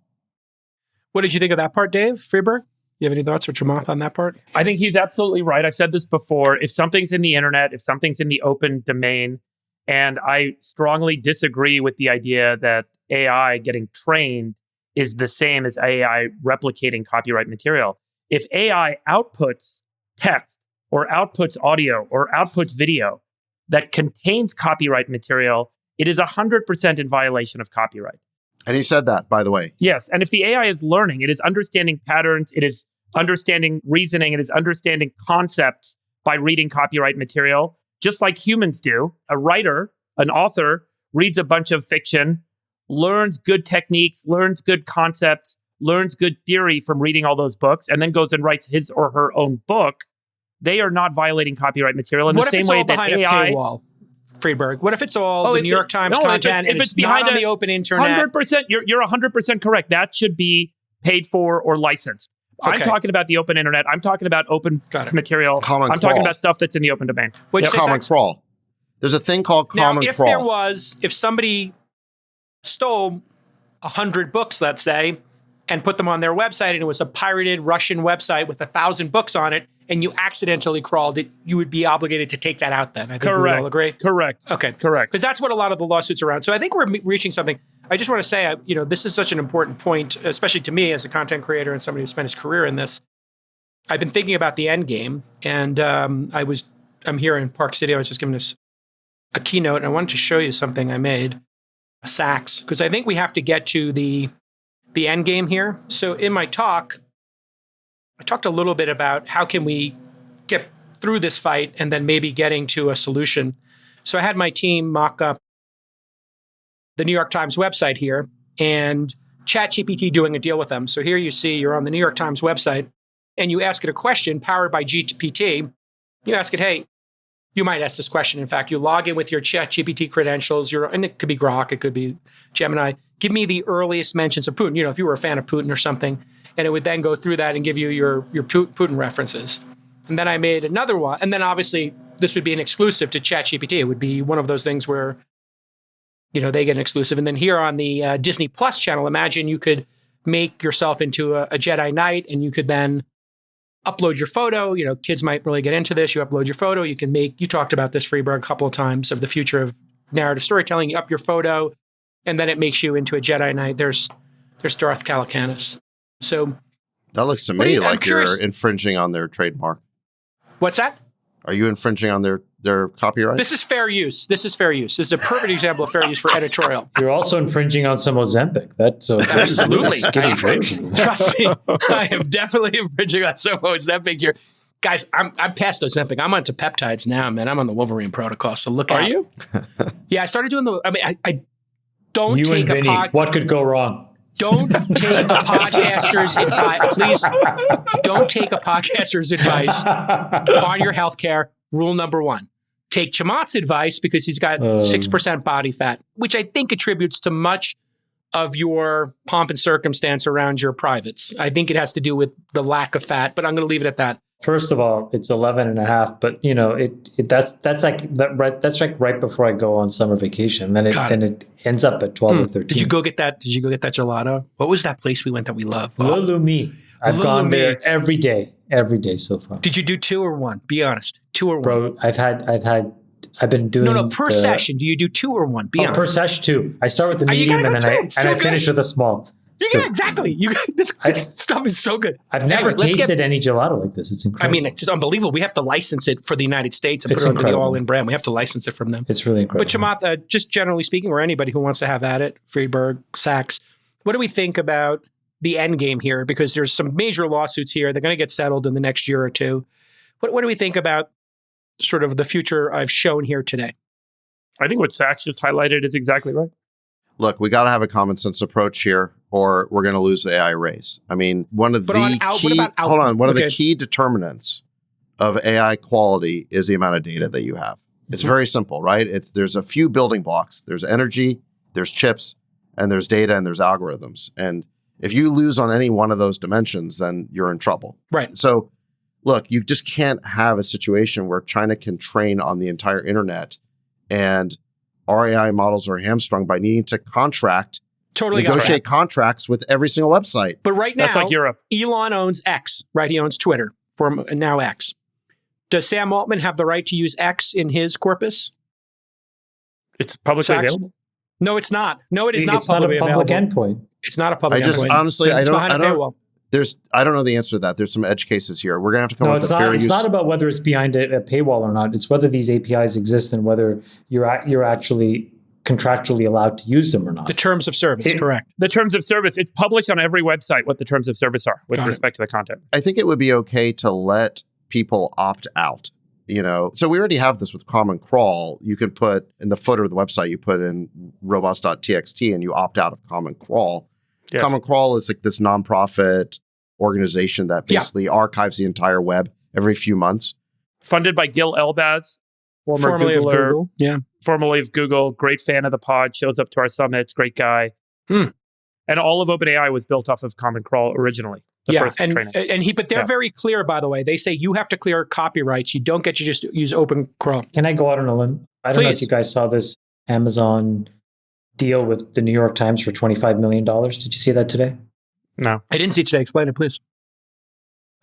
What did you think of that part, Dave Friedberg? You have any thoughts or Chamath on that part? I think he's absolutely right. I've said this before. If something's in the internet, if something's in the open domain, and I strongly disagree with the idea that AI getting trained is the same as AI replicating copyright material. If AI outputs text or outputs audio or outputs video that contains copyright material, it is 100% in violation of copyright. And he said that, by the way. Yes. And if the AI is learning, it is understanding patterns, it is understanding reasoning, it is understanding concepts by reading copyright material, just like humans do. A writer, an author, reads a bunch of fiction, learns good techniques, learns good concepts, learns good theory from reading all those books, and then goes and writes his or her own book. They are not violating copyright material in the same way that AI. Paywall, Friedberg? What if it's all the New York Times content if it's behind not on the open internet? 100%, you're 100% correct. That should be paid for or licensed. Okay. I'm talking about the open internet. I'm talking about open material. Common I'm talking about stuff that's in the open domain. Common crawl. There's a thing called common crawl. If somebody stole 100 books, let's say, and put them on their website, and it was a pirated Russian website with 1,000 books on it, and you accidentally crawled it, you would be obligated to take that out then. I think we all agree? Correct. Okay. Correct. Because that's what a lot of the lawsuits are around. So I think we're reaching something. I just want to say, this is such an important point, especially to me as a content creator and somebody who spent his career in this. I've been thinking about the end game, and I'm here in Park City. I was just giving this a keynote, and I wanted to show you something I made, a Sachs, because I think we have to get to the end game here. So in my talk, I talked a little bit about how can we get through this fight and then maybe getting to a solution. So I had my team mock up the New York Times website here and ChatGPT doing a deal with them. So here you see you're on the New York Times website and you ask it a question powered by GPT. You ask it, hey, you might ask this question. In fact, you log in with your ChatGPT credentials, and it could be Grok, it could be Gemini. Give me the earliest mentions of Putin. If you were a fan of Putin or something, and it would then go through that and give you your Putin references. And then I made another one. And then obviously this would be an exclusive to ChatGPT. It would be one of those things where, they get an exclusive. And then here on the Disney Plus channel, imagine you could make yourself into a Jedi Knight, and you could then upload your photo. Kids might really get into this. You upload your photo. You talked about this, Friedberg, a couple of times of the future of narrative storytelling. You up your photo, and then it makes you into a Jedi Knight. There's Darth Calacanis. So that looks to me like you're infringing on their trademark. What's that? Are you infringing on their copyright? This is fair use. This is a perfect example of fair use for editorial. You're also infringing on some Ozempic. That's absolutely. Trust me, I am definitely infringing on some Ozempic here. Guys, I'm past Ozempic. I'm onto peptides now, man. I'm on the Wolverine protocol. So look out. Are you? Yeah, I started doing I don't you take and Vinny, what could go wrong? Don't take a podcaster's advice. Please don't take a podcaster's advice on your healthcare. Rule number 1. Take Chamath's advice because he's got 6% body fat, which I think attributes to much of your pomp and circumstance around your privates. I think it has to do with the lack of fat, but I'm going to leave it at that. First of all, it's 11 and a half, but that's like right before I go on summer vacation. Then it ends up at 12 or 13. Did you go get that gelato? What was that place we went that we love? Lulumi. I've gone there every day so far. Did you do 2 or 1? Be honest. 2 or 1? Bro, I've been doing per session. Do you do 2 or 1? Be honest. Per session 2. I start with the medium and I finish with a small. Yeah, exactly. This stuff is so good. I've never tasted any gelato like this. It's incredible. I mean, it's just unbelievable. We have to license it for the United States and put it under the All-In brand. We have to license it from them. It's really incredible. But Chamath, just generally speaking, or anybody who wants to have at it, Friedberg, Sachs, what do we think about the end game here? Because there's some major lawsuits here. They're going to get settled in the next year or two. What do we think about sort of the future I've shown here today? I think what Sachs just highlighted is exactly right. Look, we got to have a common sense approach here, or we're going to lose the AI race. I mean, one of the key determinants of AI quality is the amount of data that you have. It's very simple, right? There's a few building blocks. There's energy, there's chips, and there's data, and there's algorithms. And if you lose on any one of those dimensions, then you're in trouble. Right. So, look, you just can't have a situation where China can train on the entire internet and our AI models are hamstrung by needing to negotiate contracts with every single website. But right now, that's like Europe. Elon owns X, right? He owns Twitter, now X. Does Sam Altman have the right to use X in his corpus? It's publicly available. No, it's not. No, it is not It's not a public endpoint. It's not a public endpoint. Honestly, I don't know the answer to that. There's some edge cases here. We're going to have to come up with a fair use. It's not about whether it's behind a paywall or not. It's whether these APIs exist and whether you're actually contractually allowed to use them or not. The terms of service, correct. The terms of service, it's published on every website what the terms of service are with respect to the content. I think it would be okay to let people opt out. So we already have this with Common Crawl. You can put in the footer of the website, you put in robots.txt and you opt out of Common Crawl. Yes. Common Crawl is like this nonprofit organization that basically archives the entire web every few months. Funded by Gil Elbaz, formerly of Google. Yeah. Formerly of Google, great fan of the pod, shows up to our summits, great guy. And all of OpenAI was built off of Common Crawl originally. But they're very clear, by the way. They say you have to clear copyrights. You don't get to just use Open Crawl. Can I go out on a limb? I don't know if you guys saw this Amazon deal with the New York Times for $25 million. Did you see that today? No. I didn't see it today. Explain it, please.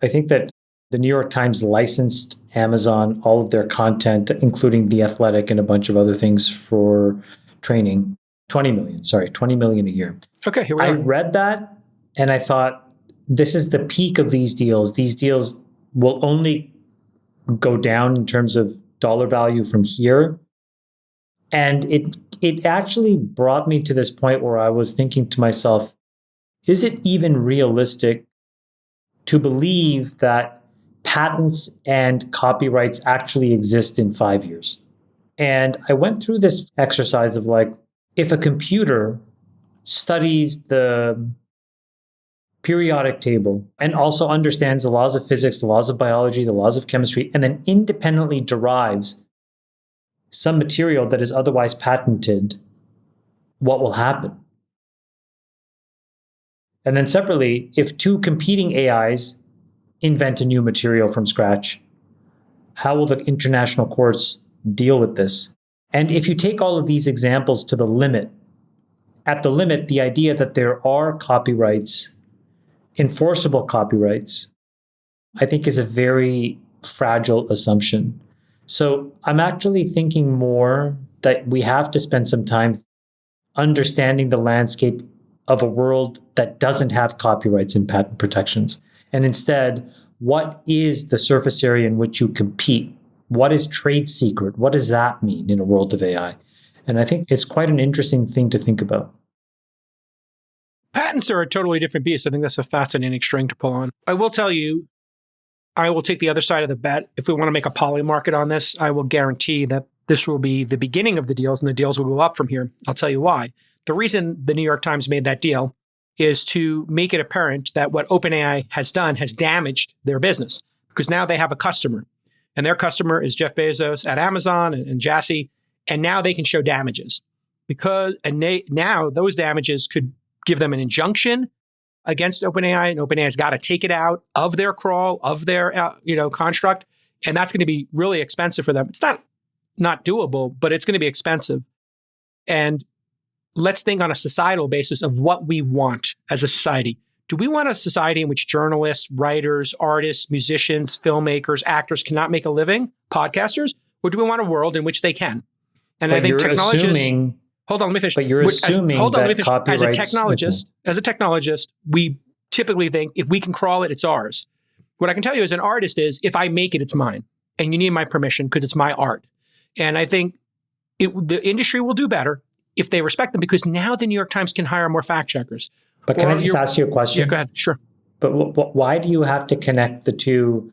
I think that the New York Times licensed Amazon all of their content, including The Athletic and a bunch of other things for training. $20 million a year. Okay, here we are. I read that and I thought, this is the peak of these deals. These deals will only go down in terms of dollar value from here. And it actually brought me to this point where I was thinking to myself, is it even realistic to believe that patents and copyrights actually exist in 5 years? And I went through this exercise of like, if a computer studies the periodic table and also understands the laws of physics, the laws of biology, the laws of chemistry, and then independently derives some material that is otherwise patented, what will happen? And then separately, if two competing AIs invent a new material from scratch, how will the international courts deal with this? And if you take all of these examples to the limit, at the limit, the idea that there are copyrights, enforceable copyrights, I think is a very fragile assumption. So I'm actually thinking more that we have to spend some time understanding the landscape of a world that doesn't have copyrights and patent protections. And instead, what is the surface area in which you compete? What is trade secret? What does that mean in a world of AI? And I think it's quite an interesting thing to think about. Patents are a totally different beast. I think that's a fascinating string to pull on. I will tell you, I will take the other side of the bet. If we want to make a poly market on this, I will guarantee that this will be the beginning of the deals and the deals will go up from here. I'll tell you why. The reason the New York Times made that deal is to make it apparent that what OpenAI has done has damaged their business because now they have a customer. And their customer is Jeff Bezos at Amazon and Jassy. And now they can show damages now those damages could give them an injunction against OpenAI. And OpenAI's got to take it out of their crawl, of their construct. And that's going to be really expensive for them. It's not doable, but it's going to be expensive. And let's think on a societal basis of what we want as a society. Do we want a society in which journalists, writers, artists, musicians, filmmakers, actors cannot make a living, podcasters? Or do we want a world in which they can? And I think technologists... Hold on, let me finish. But you're assuming that copyrights... As a technologist, we typically think if we can crawl it, it's ours. What I can tell you as an artist is if I make it, it's mine. And you need my permission because it's my art. And I think the industry will do better if they respect them, because now the New York Times can hire more fact checkers. But can I just ask you a question? Yeah, go ahead. Sure. But why do you have to connect the two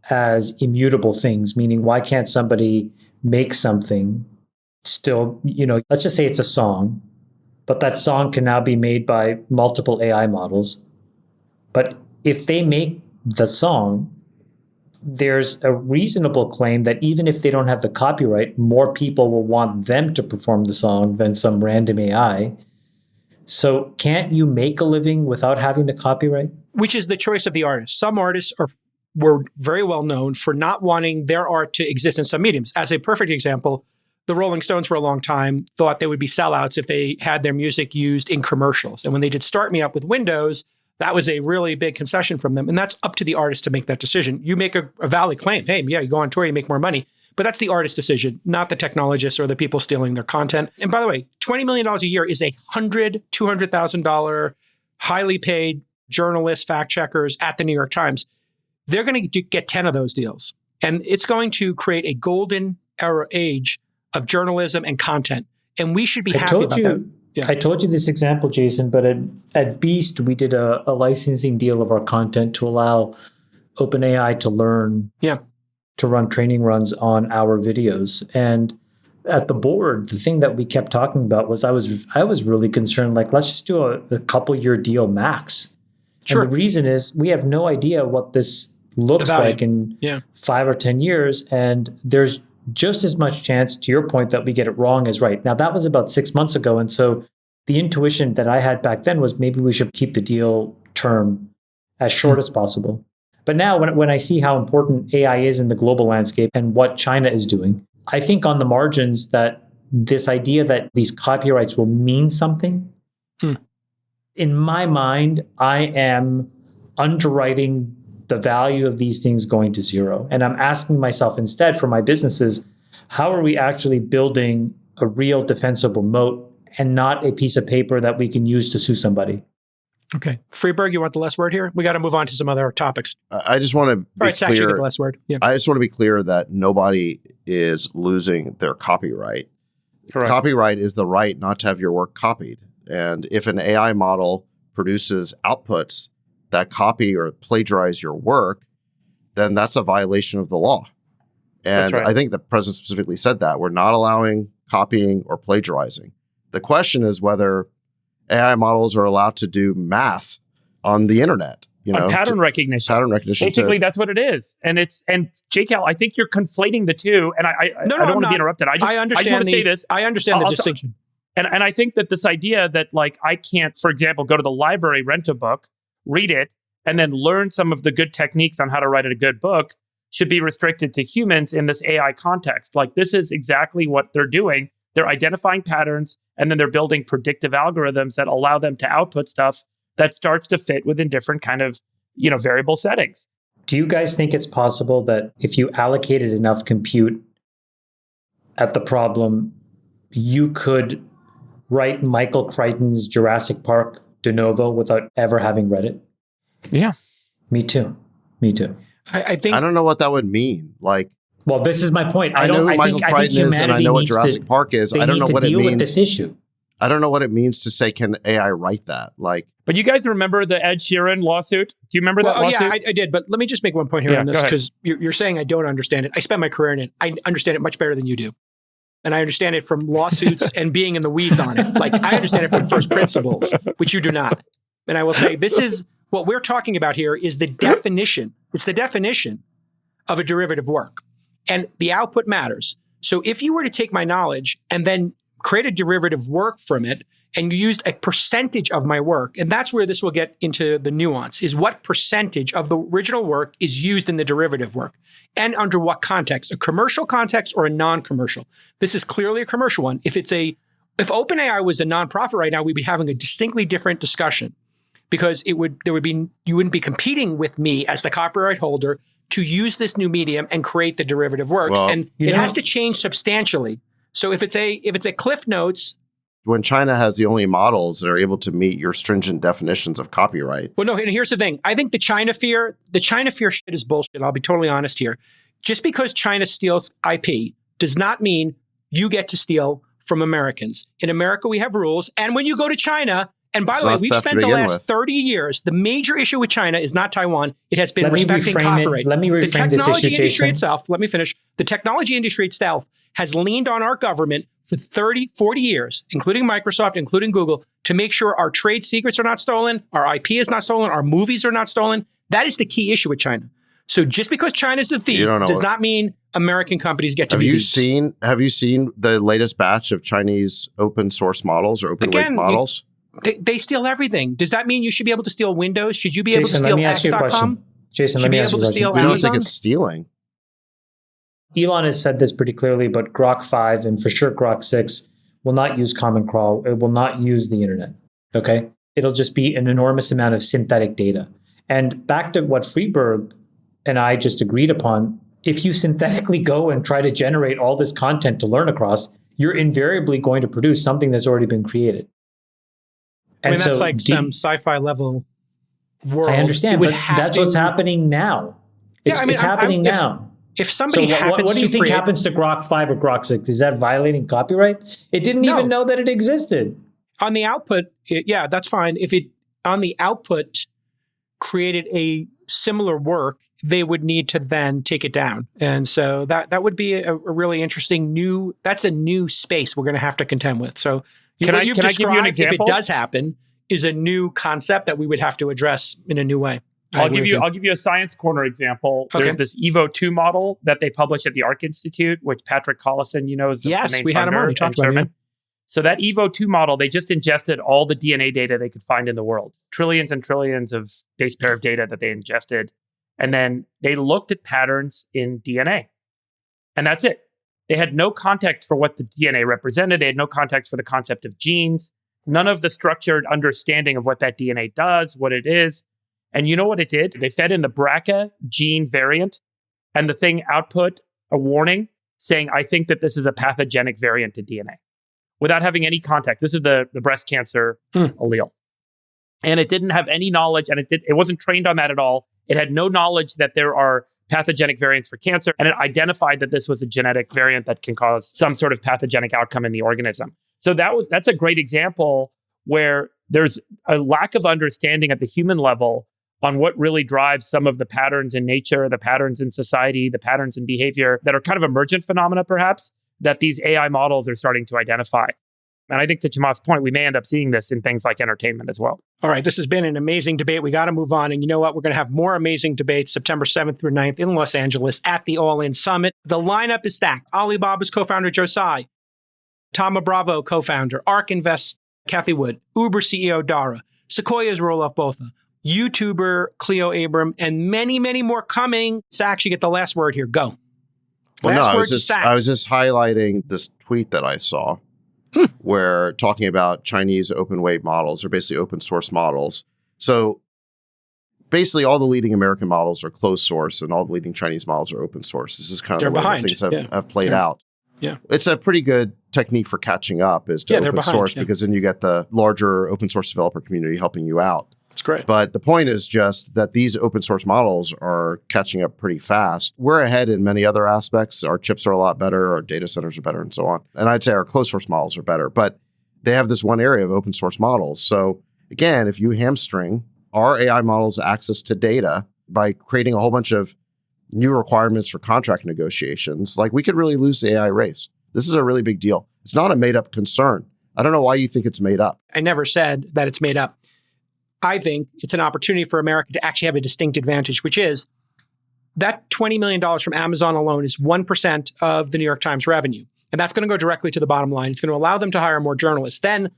as immutable things? Meaning, why can't somebody make something still, let's just say it's a song, but that song can now be made by multiple AI models. But if they make the song, there's a reasonable claim that even if they don't have the copyright, more people will want them to perform the song than some random AI. So can't you make a living without having the copyright? Which is the choice of the artist. Some artists were very well known for not wanting their art to exist in some mediums. As a perfect example, the Rolling Stones for a long time thought they would be sellouts if they had their music used in commercials. And when they did Start Me Up with Windows, that was a really big concession from them. And that's up to the artist to make that decision. You make a valid claim. Hey, yeah, you go on tour, you make more money. But that's the artist's decision, not the technologists or the people stealing their content. And by the way, $20 million a year is $200,000 highly paid journalists, fact checkers at the New York Times. They're going to get 10 of those deals. And it's going to create a golden era age of journalism and content. And we should be happy about that. Yeah. I told you this example, Jason, but at Beast, we did a licensing deal of our content to allow OpenAI to learn to run training runs on our videos. And at the board, the thing that we kept talking about was I was really concerned, like, let's just do a couple year deal max. Sure. And the reason is we have no idea what this looks like in 5 or 10 years. And there's just as much chance, to your point, that we get it wrong as right. Now, that was about 6 months ago. And so the intuition that I had back then was maybe we should keep the deal term as short as possible. But now when I see how important AI is in the global landscape and what China is doing, I think on the margins that this idea that these copyrights will mean something, in my mind, I am underwriting the value of these things going to zero. And I'm asking myself instead for my businesses, how are we actually building a real defensible moat and not a piece of paper that we can use to sue somebody? Okay. Freeberg, you want the last word here? We got to move on to some other topics. I just want to be clear. Sach, you get the last word. Yeah. I just want to be clear that nobody is losing their copyright. Correct. Copyright is the right not to have your work copied. And if an AI model produces outputs that copy or plagiarize your work, then that's a violation of the law. And I think the president specifically said that. We're not allowing copying or plagiarizing. The question is whether AI models are allowed to do math on the internet. On pattern recognition. Pattern recognition. Basically, that's what it is. And JCal, I think you're conflating the two. And I don't want to be interrupted. I just want to say this. I understand the distinction. And I think that this idea that, like, I can't, for example, go to the library, rent a book, read it, and then learn some of the good techniques on how to write a good book should be restricted to humans in this AI context. Like, this is exactly what they're doing. They're identifying patterns, and then they're building predictive algorithms that allow them to output stuff that starts to fit within different kind of, variable settings. Do you guys think it's possible that if you allocated enough compute at the problem, you could write Michael Crichton's Jurassic Park de novo without ever having read it? Yeah. Me too. I think... I don't know what that would mean. Like, well, this is my point. I know who Michael Crichton is, and I know what Jurassic Park is. I don't know what it means. With this issue. I don't know what it means to say, can AI write that? Like, but you guys remember the Ed Sheeran lawsuit? Do you remember that lawsuit? Yeah, I did. But let me just make one point here on this, because you're saying I don't understand it. I spent my career in it. I understand it much better than you do. And I understand it from lawsuits and being in the weeds on it. Like, I understand it from first principles, which you do not. And I will say, this is what we're talking about here is the definition. It's the definition of a derivative work. And the output matters. So if you were to take my knowledge and then create a derivative work from it, and you used a percentage of my work, and that's where this will get into the nuance, is what percentage of the original work is used in the derivative work, and under what context, a commercial context or a non-commercial. This is clearly a commercial one. If OpenAI was a nonprofit right now, we'd be having a distinctly different discussion, because you wouldn't be competing with me as the copyright holder to use this new medium and create the derivative works, and it has to change substantially. So if it's a Cliff Notes when China has the only models that are able to meet your stringent definitions of copyright. Well, no, and here's the thing. I think the China fear shit is bullshit. I'll be totally honest here. Just because China steals IP does not mean you get to steal from Americans. In America, we have rules. And when you go to China, and by the way, we've spent the last 30 years, the major issue with China is not Taiwan. It has been respecting copyright. Let me reframe this issue, industry itself, let me finish. The technology industry itself has leaned on our government for 30, 40 years, including Microsoft, including Google, to make sure our trade secrets are not stolen, our IP is not stolen, our movies are not stolen. That is the key issue with China. So just because China's a thief does not mean American companies get to be thieves. Have you seen the latest batch of Chinese open source models or open weight models? They steal everything. Does that mean you should be able to steal Windows? Should you be able to steal X.com? Jason, let me ask you a question. We don't think it's stealing. Elon has said this pretty clearly, but Grok 5 and for sure Grok 6 will not use Common Crawl. It will not use the internet. Okay? It'll just be an enormous amount of synthetic data. And back to what Friedberg and I just agreed upon, if you synthetically go and try to generate all this content to learn across, you're invariably going to produce something that's already been created. And I mean, that's like some sci-fi level world. I understand, but that's what's happening now. It's happening now. If somebody happens what do you think happens to Grok 5 or Grok 6? Is that violating copyright? It didn't even know that it existed. On the output, that's fine. If it on the output created a similar work, they would need to then take it down. And so that would be a really interesting that's a new space we're going to have to contend with. So can I give you an example? If it does happen, is a new concept that we would have to address in a new way. I'll give you a Science Corner example. Okay. There's this Evo 2 model that they published at the Arc Institute, which Patrick Collison, is the main we had him on. He talked about it. So that Evo 2 model, they just ingested all the DNA data they could find in the world. Trillions and trillions of base pair of data that they ingested. And then they looked at patterns in DNA. And that's it. They had no context for what the DNA represented. They had no context for the concept of genes. None of the structured understanding of what that DNA does, what it is. And you know what it did? They fed in the BRCA gene variant, and the thing output a warning saying, I think that this is a pathogenic variant to DNA, without having any context. This is the breast cancer allele. And it didn't have any knowledge, and it wasn't trained on that at all. It had no knowledge that there are pathogenic variants for cancer, and it identified that this was a genetic variant that can cause some sort of pathogenic outcome in the organism. So that's a great example where there's a lack of understanding at the human level on what really drives some of the patterns in nature, the patterns in society, the patterns in behavior that are kind of emergent phenomena, perhaps, that these AI models are starting to identify. And I think to Chamath's point, we may end up seeing this in things like entertainment as well. All right, this has been an amazing debate. We got to move on. And you know what? We're going to have more amazing debates September 7th through 9th in Los Angeles at the All In Summit. The lineup is stacked. Alibaba's co-founder, Joe Tsai, Thoma Bravo, co-founder, ARK Invest, Kathy Wood, Uber CEO, Dara, Sequoia's Roelof Botha, YouTuber, Cleo Abram, and many, many more coming. Sachs, you get the last word here. Go. I was just highlighting this tweet that I saw where talking about Chinese open weight models or basically open source models. So basically all the leading American models are closed source and all the leading Chinese models are open source. This is kind of the way things have played out. Yeah. It's a pretty good technique for catching up is to open source because then you get the larger open source developer community helping you out. It's great. But the point is just that these open source models are catching up pretty fast. We're ahead in many other aspects. Our chips are a lot better. Our data centers are better and so on. And I'd say our closed source models are better. But they have this one area of open source models. So again, if you hamstring our AI models access to data by creating a whole bunch of new requirements for contract negotiations, like we could really lose the AI race. This is a really big deal. It's not a made up concern. I don't know why you think it's made up. I never said that it's made up. I think it's an opportunity for America to actually have a distinct advantage, which is that $20 million from Amazon alone is 1% of the New York Times revenue. And that's going to go directly to the bottom line. It's going to allow them to hire more journalists. Then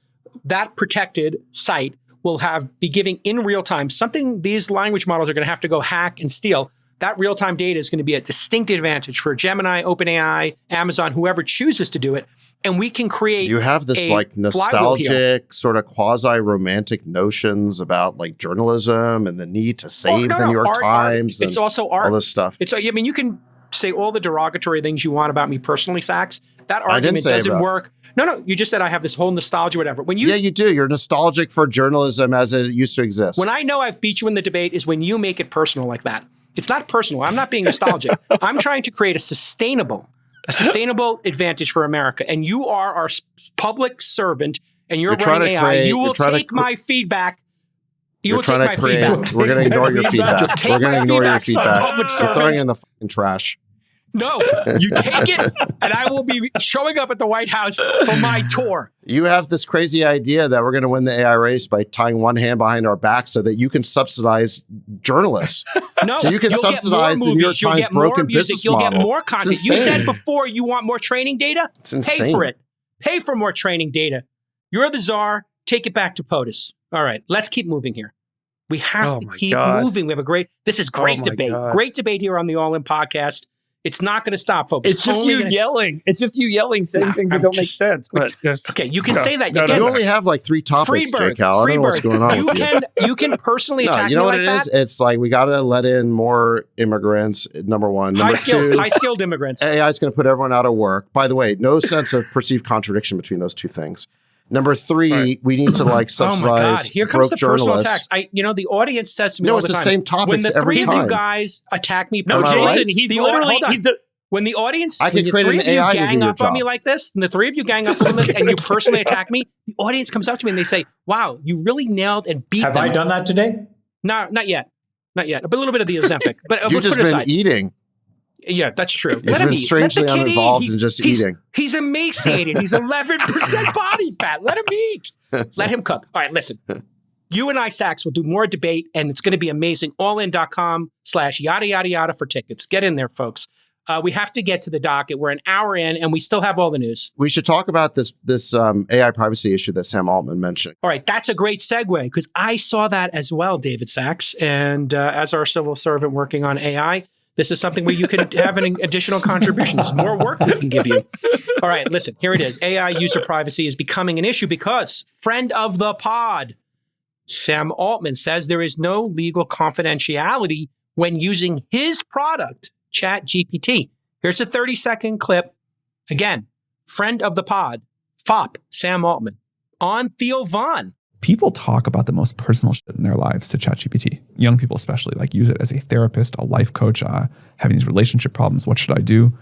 that protected site will be giving in real time something these language models are going to have to go hack and steal. That real-time data is going to be a distinct advantage for Gemini, OpenAI, Amazon, whoever chooses to do it. And we can create You have this like nostalgic, sort of quasi-romantic notions about like journalism and the need to save the New York Times. It's also art. All this stuff. You can say all the derogatory things you want about me personally, Sachs. that argument doesn't work. No, you just said I have this whole nostalgia, whatever. Yeah, you do. You're nostalgic for journalism as it used to exist. When I know I've beat you in the debate is when you make it personal like that. It's not personal. I'm not being nostalgic. I'm trying to create a sustainable advantage for America. And you are our public servant, and you're running AI. You will take my feedback. You will take my feedback. We're going to ignore your feedback. We're going to ignore your feedback. You're throwing it in the fucking trash. No, you take it, and I will be showing up at the White House for my tour. You have this crazy idea that we're going to win the AI race by tying one hand behind our back so that you can subsidize journalists. No, so you can subsidize the New York Times broken business model. You'll get more content. You said before you want more training data. It's insane. Pay for it. Pay for more training data. You're the czar. Take it back to POTUS. All right, let's keep moving here. We have to keep moving. We have this is great debate. Great debate here on the All In podcast. It's not going to stop, folks. It's just you yelling. It's just you yelling, saying things that don't make sense. But okay, you can say that. You only have like 3 topics, Jake Cal. I don't know what's going on with you. You can personally attack you know me what like it that? is? It's like we got to let in more immigrants, number one. Number two, high-skilled immigrants. AI is going to put everyone out of work. By the way, no sense of perceived contradiction between those two things. Number 3, we need to subsidize oh my God. Here comes the personal attacks. The audience says to me all the time. No, it's the same topics every time. When the 3 of you guys attack me personally, Jason, when the audience, I can create an AI to do your gang up job. on me like this, and the 3 of you gang up on this, and you personally attack me, the audience comes up to me and they say, wow, you really nailed and beat them. Have I done that today? No, not yet. Not yet. A little bit of the Ozempic. But You've just been eating. Yeah, that's true. You've been strangely uninvolved in just eating. He's emaciated. He's 11% body fat. Let him eat. Let him cook. All right, listen. You and I, Sachs, will do more debate, and it's going to be amazing. allin.com/yada, yada, yada for tickets. Get in there, folks. We have to get to the docket. We're an hour in, and we still have all the news. We should talk about this AI privacy issue that Sam Altman mentioned. All right, that's a great segue, because I saw that as well, David Sachs. And as our civil servant working on AI, this is something where you can have an additional contribution. There's more work we can give you. All right, listen, here it is. AI user privacy is becoming an issue because friend of the pod, Sam Altman, says there is no legal confidentiality when using his product, ChatGPT. Here's a 30-second clip. Again, friend of the pod, FOP, Sam Altman, on Theo Von. People talk about the most personal shit in their lives to ChatGPT. Young people especially use it as a therapist, a life coach, having these relationship problems. What should I do?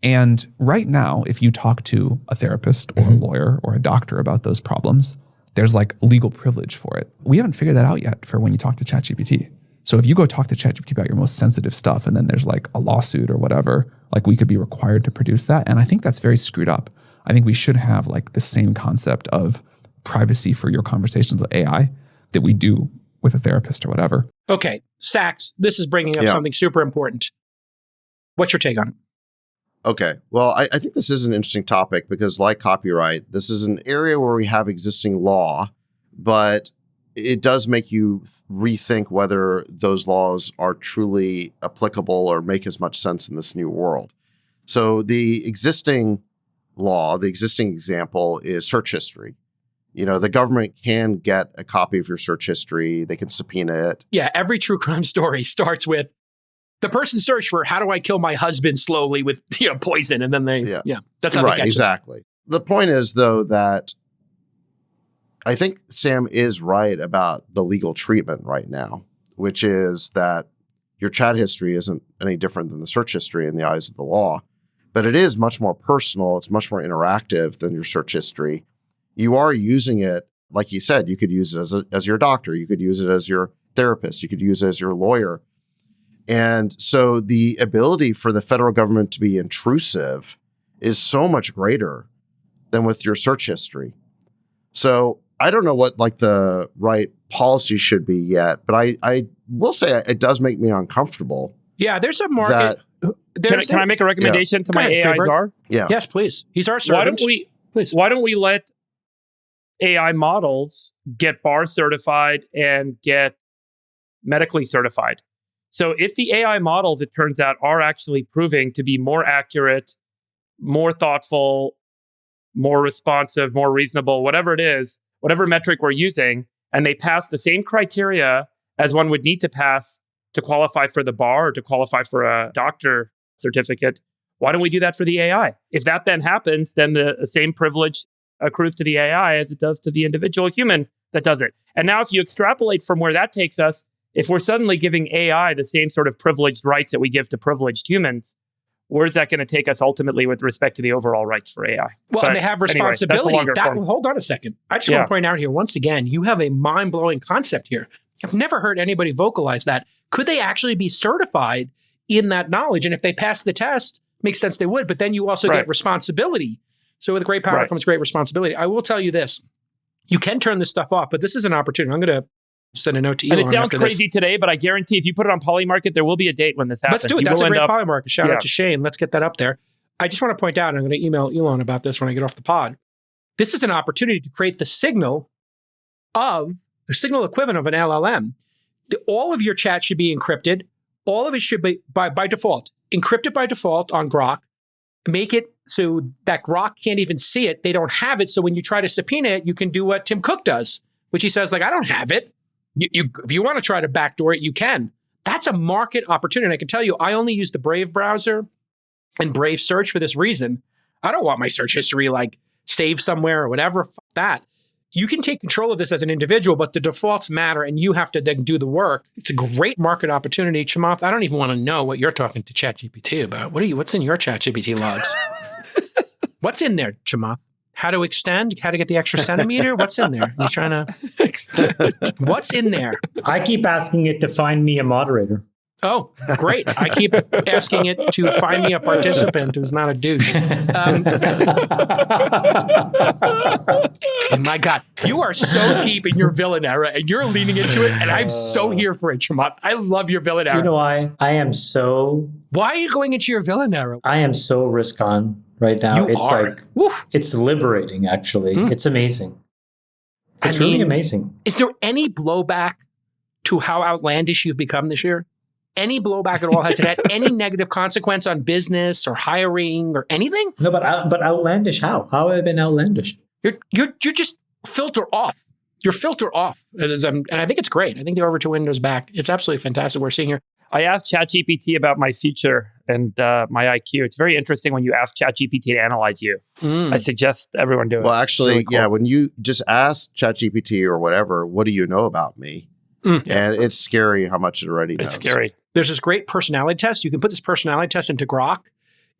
And right now, if you talk to a therapist or a lawyer or a doctor about those problems, there's legal privilege for it. We haven't figured that out yet for when you talk to ChatGPT. So if you go talk to ChatGPT about your most sensitive stuff and then there's a lawsuit or whatever, we could be required to produce that. And I think that's very screwed up. I think we should have the same concept of privacy for your conversations with AI that we do with a therapist or whatever. Okay, Sachs, this is bringing up something super important. What's your take on it? Okay, well, I think this is an interesting topic because like copyright, this is an area where we have existing law, but it does make you rethink whether those laws are truly applicable or make as much sense in this new world. So the existing law, the existing example is search history. The government can get a copy of your search history. They can subpoena it. Yeah, every true crime story starts with the person searched for how do I kill my husband slowly with poison, and then that's how they catch exactly. It. The point is though that I think Sam is right about the legal treatment right now, which is that your chat history isn't any different than the search history in the eyes of the law, but it is much more personal. It's much more interactive than your search history. You are using it, like you said, you could use it as your doctor. You could use it as your therapist. You could use it as your lawyer. And so the ability for the federal government to be intrusive is so much greater than with your search history. So I don't know what the right policy should be yet, but I will say it does make me uncomfortable. Yeah, there's a market. Can I make a recommendation to my AI czar? Yeah. Yes, please. He's our servant. Why don't we let AI models get bar certified and get medically certified? So if the AI models, it turns out, are actually proving to be more accurate, more thoughtful, more responsive, more reasonable, whatever it is, whatever metric we're using, and they pass the same criteria as one would need to pass to qualify for the bar or to qualify for a doctor certificate, Why don't we do that for the AI? If that then happens, then the same privilege accrues to the AI as it does to the individual human that does it. And now if you extrapolate from where that takes us, if we're suddenly giving AI the same sort of privileged rights that we give to privileged humans, where's that going to take us ultimately with respect to the overall rights for AI? Well, and they have responsibility. Anyway, hold on a second. I just want to point out here, once again, you have a mind-blowing concept here. I've never heard anybody vocalize that. Could they actually be certified in that knowledge? And if they pass the test, makes sense they would, but then you also get responsibility. So with great power comes great responsibility. I will tell you this. You can turn this stuff off, but this is an opportunity. I'm going to send a note to Elon. And it sounds crazy today, but I guarantee if you put it on Polymarket, there will be a date when this happens. Let's do it. That's a great Polymarket. Shout out to Shane. Let's get that up there. I just want to point out, and I'm going to email Elon about this when I get off the pod. This is an opportunity to create the signal equivalent of an LLM. All of your chat should be encrypted. All of it should be by default, encrypted by default on Grok. Make it so that Grok can't even see it. They don't have it. So when you try to subpoena it, you can do what Tim Cook does, which he says, like, I don't have it. If you want to try to backdoor it, you can. That's a market opportunity. And I can tell you, I only use the Brave browser and Brave search for this reason. I don't want my search history like saved somewhere or whatever. Fuck that. You can take control of this as an individual, but the defaults matter and you have to then do the work. It's a great market opportunity. Chamath, I don't even want to know what you're talking to ChatGPT about. What's in your ChatGPT logs? What's in there, Chamath? How to extend? How to get the extra centimeter? What's in there? You trying to... What's in there? I keep asking it to find me a moderator. Oh, great. I keep asking it to find me a participant who's not a douche. My God, you are so deep in your villain era and you're leaning into it. And I'm so here for it, Chamath. I love your villain era. You know why? Why are you going into your villain era? I am so risk on right now. It's liberating, actually. It's amazing. It's really amazing. Is there any blowback to how outlandish you've become this year? Any blowback at all? Has it had any negative consequence on business or hiring or anything? No, but outlandish how? How have I been outlandish? You're just filter off. You're filter off. And I think it's great. I think the over to Windows back. It's absolutely fantastic. We're seeing here. I asked ChatGPT about my future and my IQ. It's very interesting when you ask ChatGPT to analyze you. I suggest everyone do it. Well, actually, really cool. When you just ask ChatGPT or whatever, what do you know about me? And it's scary how much it already knows. It's scary. There's this great personality test. You can put this personality test into Grok,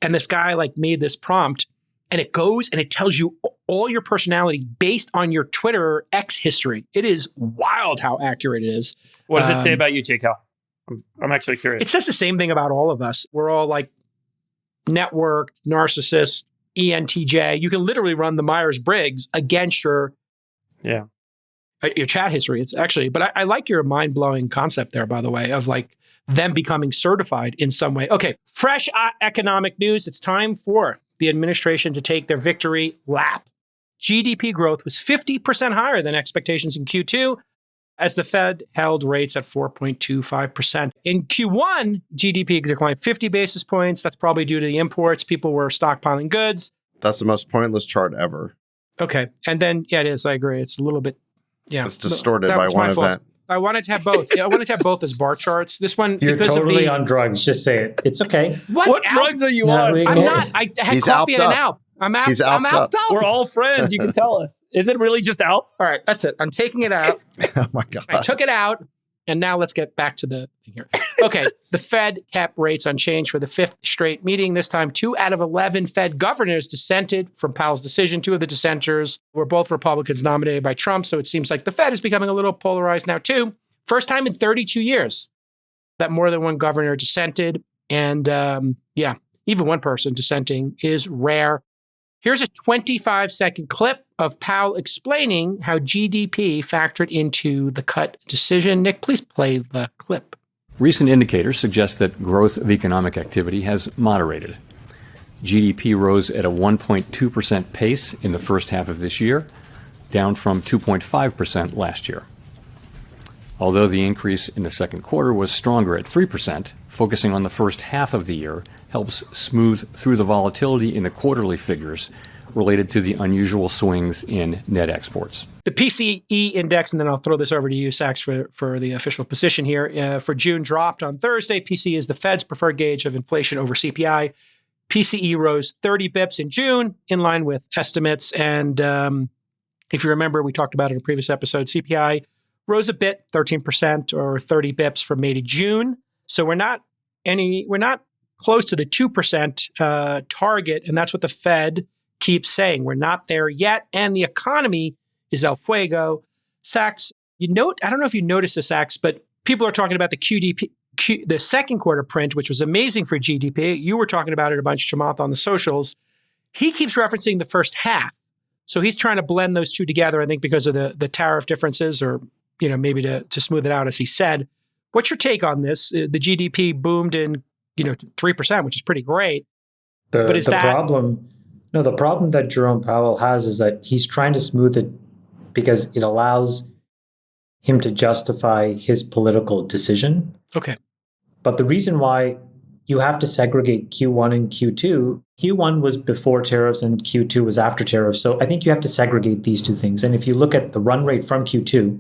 and this guy made this prompt, and it goes and it tells you all your personality based on your Twitter X history. It is wild how accurate it is. What does it say about you, J. Cal? I'm actually curious. It says the same thing about all of us. We're all networked, narcissist, ENTJ. You can literally run the Myers-Briggs against your chat history. It's actually, but I like your mind-blowing concept there, by the way, of them becoming certified in some way. Okay, fresh economic news. It's time for the administration to take their victory lap. GDP growth was 50% higher than expectations in Q2 as the Fed held rates at 4.25%. In Q1, GDP declined 50 basis points. That's probably due to the imports. People were stockpiling goods. That's the most pointless chart ever. Okay, and then, it is. I agree. It's a little bit, it's distorted by one event. I wanted to have both. I wanted to have both as bar charts. This one, you're totally on drugs. Just say it. It's okay. What drugs are you on? I'm not. I had coffee and an Alp. I'm out. I'm out. We're all friends. You can tell us. Is it really just Alp? All right, that's it. I'm taking it out. Oh my God. I took it out, and now let's get back to the thing here. Okay, the Fed kept rates unchanged for the fifth straight meeting. This time, 2 out of 11 Fed governors dissented from Powell's decision. 2 of the dissenters were both Republicans nominated by Trump, so it seems like the Fed is becoming a little polarized now, too. First time in 32 years that more than one governor dissented. And even one person dissenting is rare. Here's a 25-second clip of Powell explaining how GDP factored into the cut decision. Nick, please play the clip. Recent indicators suggest that growth of economic activity has moderated. GDP rose at a 1.2% pace in the first half of this year, down from 2.5% last year. Although the increase in the second quarter was stronger at 3%, focusing on the first half of the year helps smooth through the volatility in the quarterly figures related to the unusual swings in net exports. The PCE index, and then I'll throw this over to you, Sachs, for the official position here, for June dropped on Thursday. PCE is the Fed's preferred gauge of inflation over CPI. PCE rose 30 bips in June, in line with estimates. And if you remember, we talked about it in a previous episode, CPI rose a bit, 13% or 30 bips from May to June. So we're not close to the 2% target. And that's what the Fed keeps saying. We're not there yet. And the economy is el fuego. Sachs, I don't know if you noticed this, Sachs, but people are talking about the QDP, the second quarter print, which was amazing for GDP. You were talking about it a bunch, Chamath, on the socials. He keeps referencing the first half. So he's trying to blend those two together, I think, because of the tariff differences, or maybe to smooth it out, as he said. What's your take on this? The GDP boomed in 3%, which is pretty great. The problem that Jerome Powell has is that he's trying to smooth it because it allows him to justify his political decision. Okay. But the reason why you have to segregate Q1 and Q2, Q1 was before tariffs and Q2 was after tariffs. So I think you have to segregate these two things. And if you look at the run rate from Q2,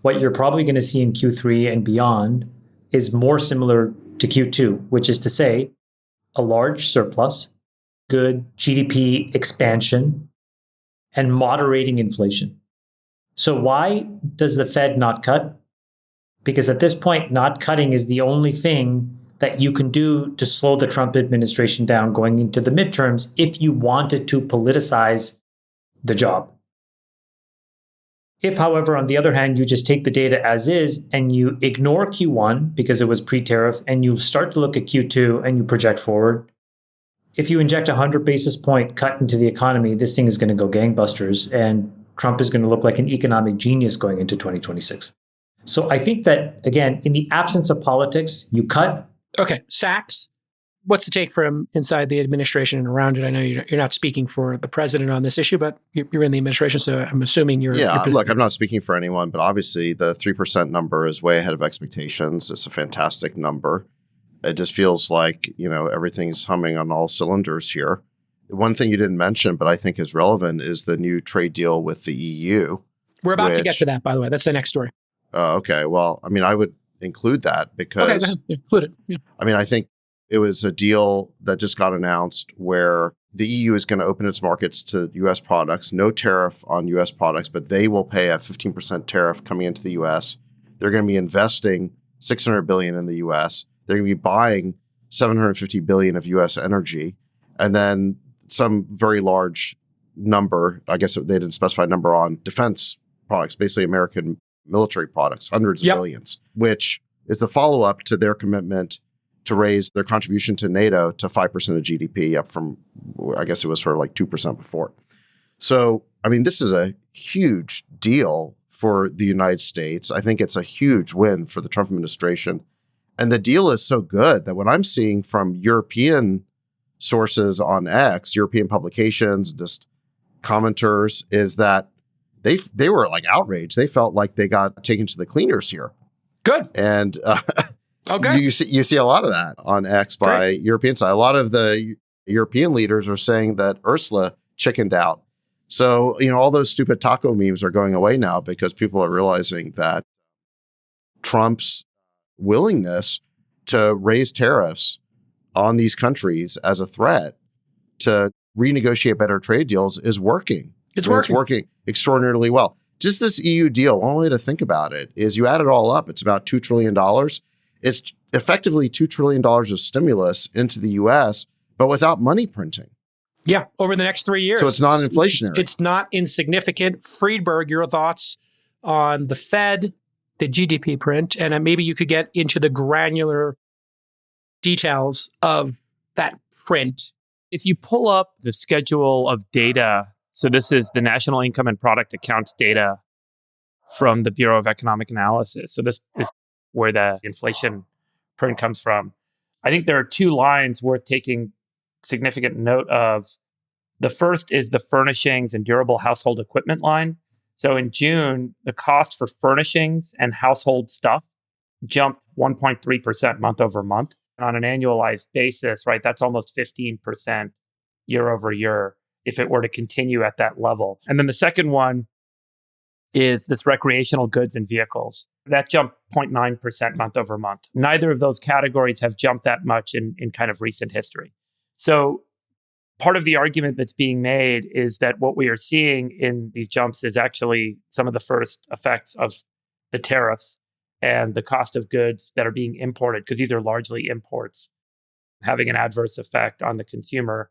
what you're probably going to see in Q3 and beyond is more similar to Q2, which is to say a large surplus, good GDP expansion, and moderating inflation. So why does the Fed not cut? Because at this point, not cutting is the only thing that you can do to slow the Trump administration down going into the midterms if you wanted to politicize the job. If, however, on the other hand, you just take the data as is and you ignore Q1 because it was pre-tariff and you start to look at Q2 and you project forward, if you inject a 100 basis point cut into the economy, this thing is going to go gangbusters and Trump is going to look like an economic genius going into 2026. So I think that, again, in the absence of politics, you cut. Okay. Sachs, what's the take from inside the administration and around it? I know you're not speaking for the president on this issue, but you're in the administration, so I'm assuming you're... Yeah, look, I'm not speaking for anyone, but obviously the 3% number is way ahead of expectations. It's a fantastic number. It just feels like, everything's humming on all cylinders here. One thing you didn't mention, but I think is relevant, is the new trade deal with the EU. We're about to get to that, by the way. That's the next story. Okay. Well, I would include that because... Okay, go ahead. Include it. Yeah. I think it was a deal that just got announced where the EU is going to open its markets to U.S. products, no tariff on U.S. products, but they will pay a 15% tariff coming into the U.S. They're going to be investing $600 billion in the U.S. They're going to be buying $750 billion of U.S. energy, and then some very large number, I guess they didn't specify a number, on defense products, basically American military products, hundreds of billions, which is the follow-up to their commitment to raise their contribution to NATO to 5% of GDP, up from, I guess it was sort of like 2% before. So, this is a huge deal for the United States. I think it's a huge win for the Trump administration. And the deal is so good that what I'm seeing from European sources on X, European publications, just commenters, is that they were like outraged. They felt like they got taken to the cleaners here. Good. And okay. You see a lot of that on X by European side. A lot of the European leaders are saying that Ursula chickened out. So, all those stupid taco memes are going away now because people are realizing that Trump's willingness to raise tariffs on these countries as a threat to renegotiate better trade deals is working. It's working extraordinarily well. Just this EU deal, one way to think about it is you add it all up, it's about $2 trillion. It's effectively $2 trillion of stimulus into the U.S., but without money printing. Yeah, over the next 3 years. So it's not inflationary. It's not insignificant. Friedberg, your thoughts on the Fed, the GDP print, and maybe you could get into the granular details of that print. If you pull up the schedule of data, so this is the National Income and Product Accounts data from the Bureau of Economic Analysis. So this is where the inflation print comes from. I think there are two lines worth taking significant note of. The first is the furnishings and durable household equipment line. So in June, the cost for furnishings and household stuff jumped 1.3% month over month. And on an annualized basis, right, that's almost 15% year over year if it were to continue at that level. And then the second one is this recreational goods and vehicles. That jumped 0.9% month over month. Neither of those categories have jumped that much in kind of recent history. So part of the argument that's being made is that what we are seeing in these jumps is actually some of the first effects of the tariffs and the cost of goods that are being imported, because these are largely imports, having an adverse effect on the consumer.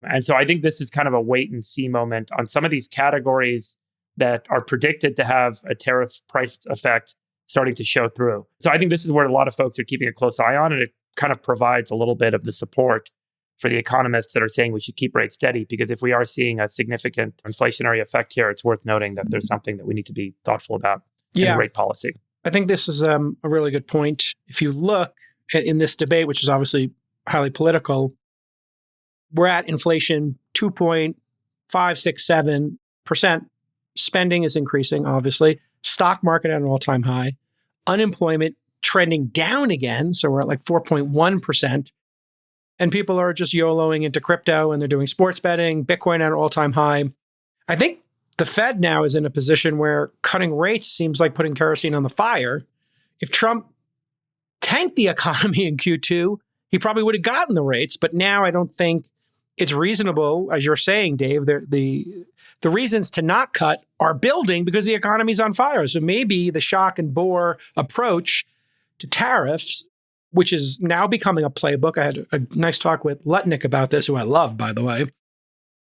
And so I think this is kind of a wait and see moment on some of these categories that are predicted to have a tariff price effect starting to show through. So I think this is where a lot of folks are keeping a close eye on, and it kind of provides a little bit of the support for the economists that are saying we should keep rates steady, because if we are seeing a significant inflationary effect here, it's worth noting that there's something that we need to be thoughtful about in rate policy. I think this is a really good point. If you look in this debate, which is obviously highly political, we're at inflation 2.567%. Spending is increasing, obviously. Stock market at an all-time high. Unemployment trending down again. So we're at like 4.1%. And people are just YOLOing into crypto and they're doing sports betting, Bitcoin at an all-time high. I think the Fed now is in a position where cutting rates seems like putting kerosene on the fire. If Trump tanked the economy in Q2, he probably would have gotten the rates. But now I don't think it's reasonable, as you're saying, Dave. The reasons to not cut are building because the economy's on fire. So maybe the shock and bore approach to tariffs, which is now becoming a playbook. I had a nice talk with Lutnick about this, who I love, by the way.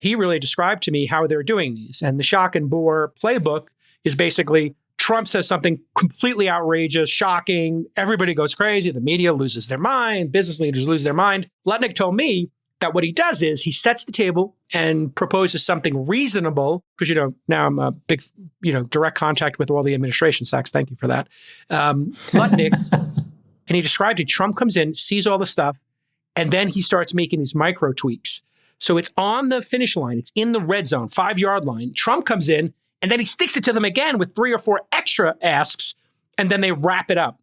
He really described to me how they're doing these. And the shock and bore playbook is basically Trump says something completely outrageous, shocking. Everybody goes crazy. The media loses their mind. Business leaders lose their mind. Lutnick told me that what he does is he sets the table and proposes something reasonable, because, now I'm a big, direct contact with all the administration, Sachs. Thank you for that. Lutnick, and he described it. Trump comes in, sees all the stuff, and then he starts making these micro tweaks. So it's on the finish line. It's in the red zone, 5-yard line. Trump comes in, and then he sticks it to them again with 3 or 4 extra asks, and then they wrap it up.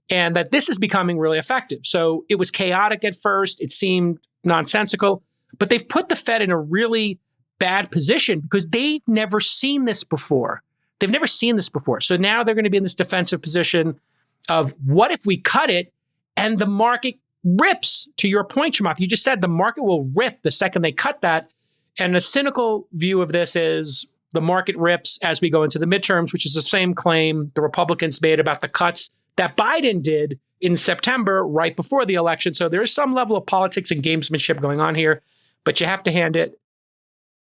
And that this is becoming really effective. So it was chaotic at first. It seemed nonsensical, but they've put the Fed in a really bad position because they've never seen this before. So now they're going to be in this defensive position of what if we cut it and the market rips, to your point, Chamath. You just said the market will rip the second they cut that. And a cynical view of this is the market rips as we go into the midterms, which is the same claim the Republicans made about the cuts that Biden did in September, right before the election. So there is some level of politics and gamesmanship going on here, but you have to hand it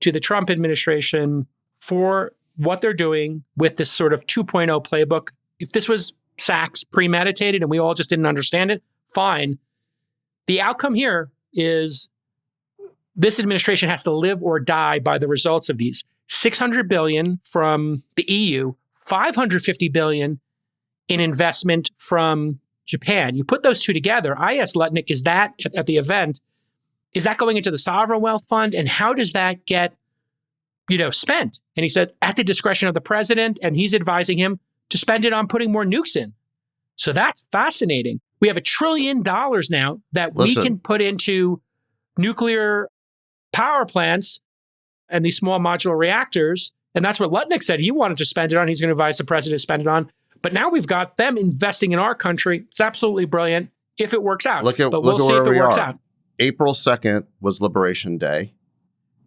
to the Trump administration for what they're doing with this sort of 2.0 playbook. If this was Sachs premeditated and we all just didn't understand it, fine. The outcome here is this administration has to live or die by the results of these. $600 billion from the EU, $550 billion in investment from Japan. You put those two together. I asked Lutnick, is that at the event, is that going into the sovereign wealth fund? And how does that get, spent? And he said, at the discretion of the president, and he's advising him to spend it on putting more nukes in. So that's fascinating. We have $1 trillion now that we can put into nuclear power plants and these small modular reactors. And that's what Lutnick said he wanted to spend it on. He's going to advise the president to spend it on. But now we've got them investing in our country. It's absolutely brilliant if it works out. But we'll see if it works out. April 2nd was Liberation Day,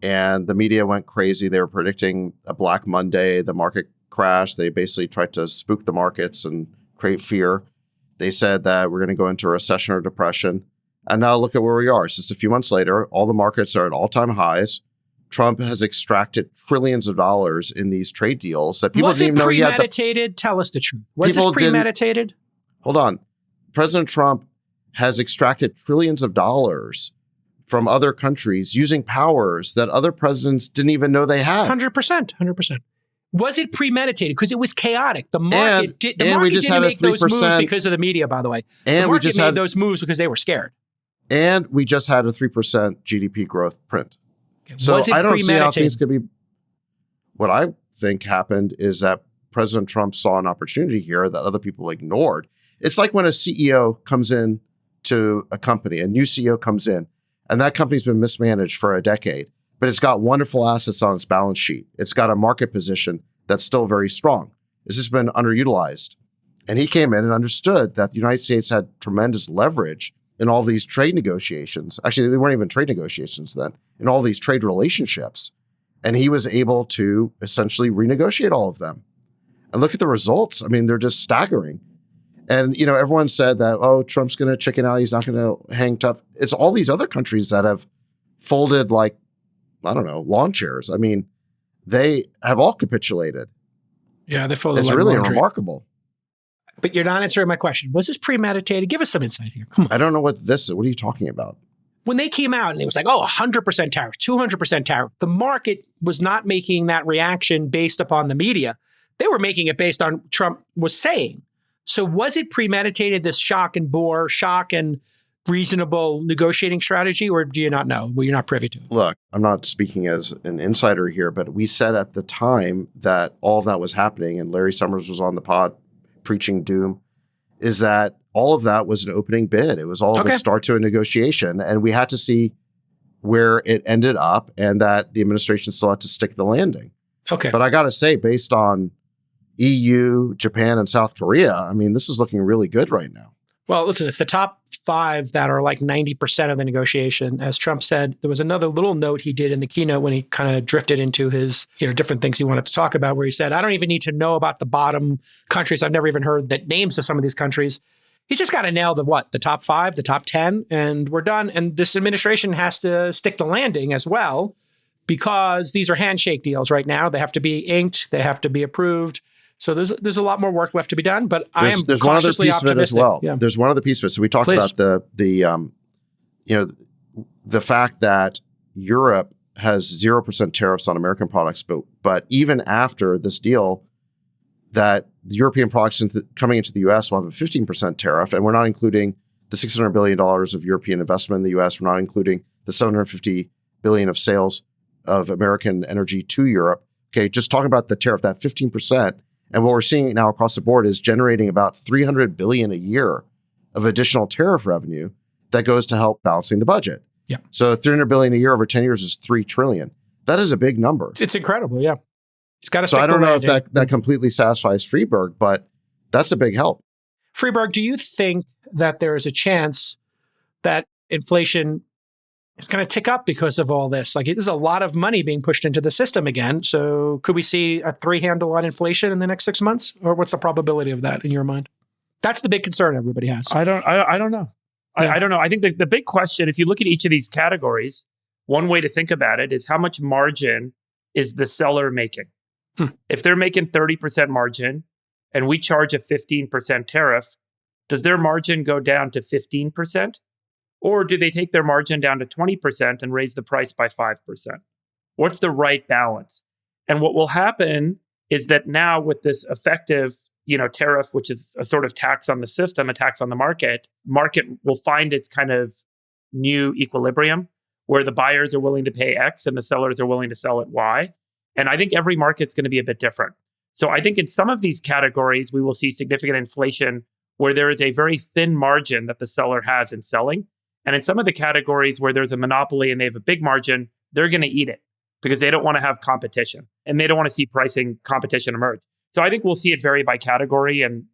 and the media went crazy. They were predicting a Black Monday. The market crashed. They basically tried to spook the markets and create fear. They said that we're going to go into a recession or depression. And now look at where we are. It's just a few months later. All the markets are at all-time highs. Trump has extracted trillions of dollars in these trade deals that people didn't even know he had. Was it premeditated? Tell us the truth. Was this premeditated? Hold on. President Trump has extracted trillions of dollars from other countries using powers that other presidents didn't even know they had. 100%. Was it premeditated? Because it was chaotic. The market didn't make those moves because of the media, by the way. And the market made those moves because they were scared. And we just had a 3% GDP growth print. So I don't see how things could be. What I think happened is that President Trump saw an opportunity here that other people ignored. It's like when a CEO comes in to a company, a new CEO comes in, and that company's been mismanaged for a decade, but it's got wonderful assets on its balance sheet. It's got a market position that's still very strong. It's just been underutilized. And he came in and understood that the United States had tremendous leverage in all these trade negotiations. Actually, they weren't even trade negotiations then, in all these trade relationships. And he was able to essentially renegotiate all of them. And look at the results. I mean, they're just staggering. And, everyone said that, oh, Trump's going to chicken out. He's not going to hang tough. It's all these other countries that have folded like, I don't know, lawn chairs. I mean, they have all capitulated. Yeah, they folded. It's like really laundry. remarkable. But you're not answering my question. Was this premeditated? Give us some insight here. Come on. I don't know what this is. What are you talking about? When they came out and it was like, 100% tariff, 200% tariff, the market was not making that reaction based upon the media. They were making it based on Trump was saying. So was it premeditated, this shock and reasonable negotiating strategy, or do you not know? Well, you're not privy to it. Look, I'm not speaking as an insider here, but we said at the time that all of that was happening, and Larry Summers was on the pod preaching doom, is that all of that was an opening bid. It was all of the start to a negotiation, and we had to see where it ended up, and that the administration still had to stick the landing. Okay. But I got to say, based on EU, Japan, and South Korea, I mean, this is looking really good right now. Well, listen, it's the top 5 that are like 90% of the negotiation. As Trump said, there was another little note he did in the keynote when he kind of drifted into his, different things he wanted to talk about, where he said, I don't even need to know about the bottom countries. I've never even heard the names of some of these countries. He's just got to nail the top 5, the top 10, and we're done. And this administration has to stick the landing as well, because these are handshake deals right now. They have to be inked. They have to be approved. So there's a lot more work left to be done, but there's one other piece of it as well. Yeah. There's one other piece of it. So we talked about the fact that Europe has 0% tariffs on American products, but even after this deal, that the European products coming into the U.S. will have a 15% tariff, and we're not including the $600 billion of European investment in the U.S. We're not including the $750 billion of sales of American energy to Europe. Okay, just talking about the tariff, that 15%. And what we're seeing now across the board is generating about $300 billion a year of additional tariff revenue that goes to help balancing the budget. Yeah. So $300 billion a year over 10 years is $3 trillion. That is a big number. It's incredible. Yeah. He's got to. So I don't know if that completely satisfies Freeberg, but that's a big help. Freeberg, do you think that there is a chance that inflation is going to tick up because of all this? Like, there's a lot of money being pushed into the system again. So could we see a 3 handle on inflation in the next 6 months? Or what's the probability of that in your mind? That's the big concern everybody has. I don't know. Yeah. I don't know. I think the big question, if you look at each of these categories, one way to think about it is how much margin is the seller making? If they're making 30% margin and we charge a 15% tariff, does their margin go down to 15%? Or do they take their margin down to 20% and raise the price by 5%? What's the right balance? And what will happen is that now with this effective, tariff, which is a sort of tax on the system, a tax on the market will find its kind of new equilibrium where the buyers are willing to pay X and the sellers are willing to sell at Y. And I think every market's going to be a bit different. So I think in some of these categories, we will see significant inflation where there is a very thin margin that the seller has in selling. And in some of the categories where there's a monopoly and they have a big margin, they're going to eat it because they don't want to have competition and they don't want to see pricing competition emerge. So I think we'll see it vary by category and,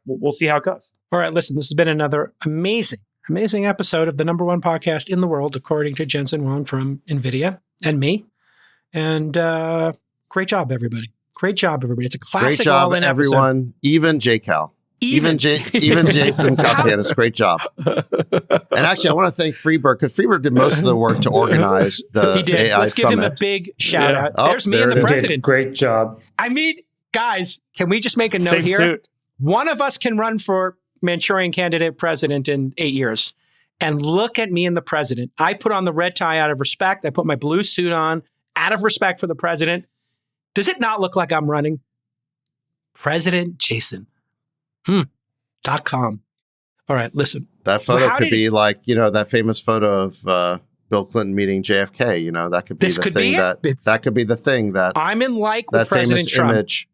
we'll see how it goes. All right, listen, this has been another amazing episode of the #1 podcast in the world, according to Jensen Huang from NVIDIA and me. And great job, everybody. Great job, everybody. It's a classic. Great job, everyone. Even JCal. Even Jason Kalkanis. Great job. And actually, I want to thank Freeberg, because Freeberg did most of the work to organize the AI Let's Summit. give him a big shout out. There's me and the president. Great job. I mean, guys, can we just make a note Same here? suit. One of us can run for Manchurian candidate president in 8 years. And look at me and the president. I put on the red tie out of respect. I put my blue suit on out of respect for the president. Does it not look like I'm running? President Jason. .com. All right, listen. That photo could be like, that famous photo of Bill Clinton meeting JFK. That could be the thing that could be the thing that I'm in like with that President famous Trump. image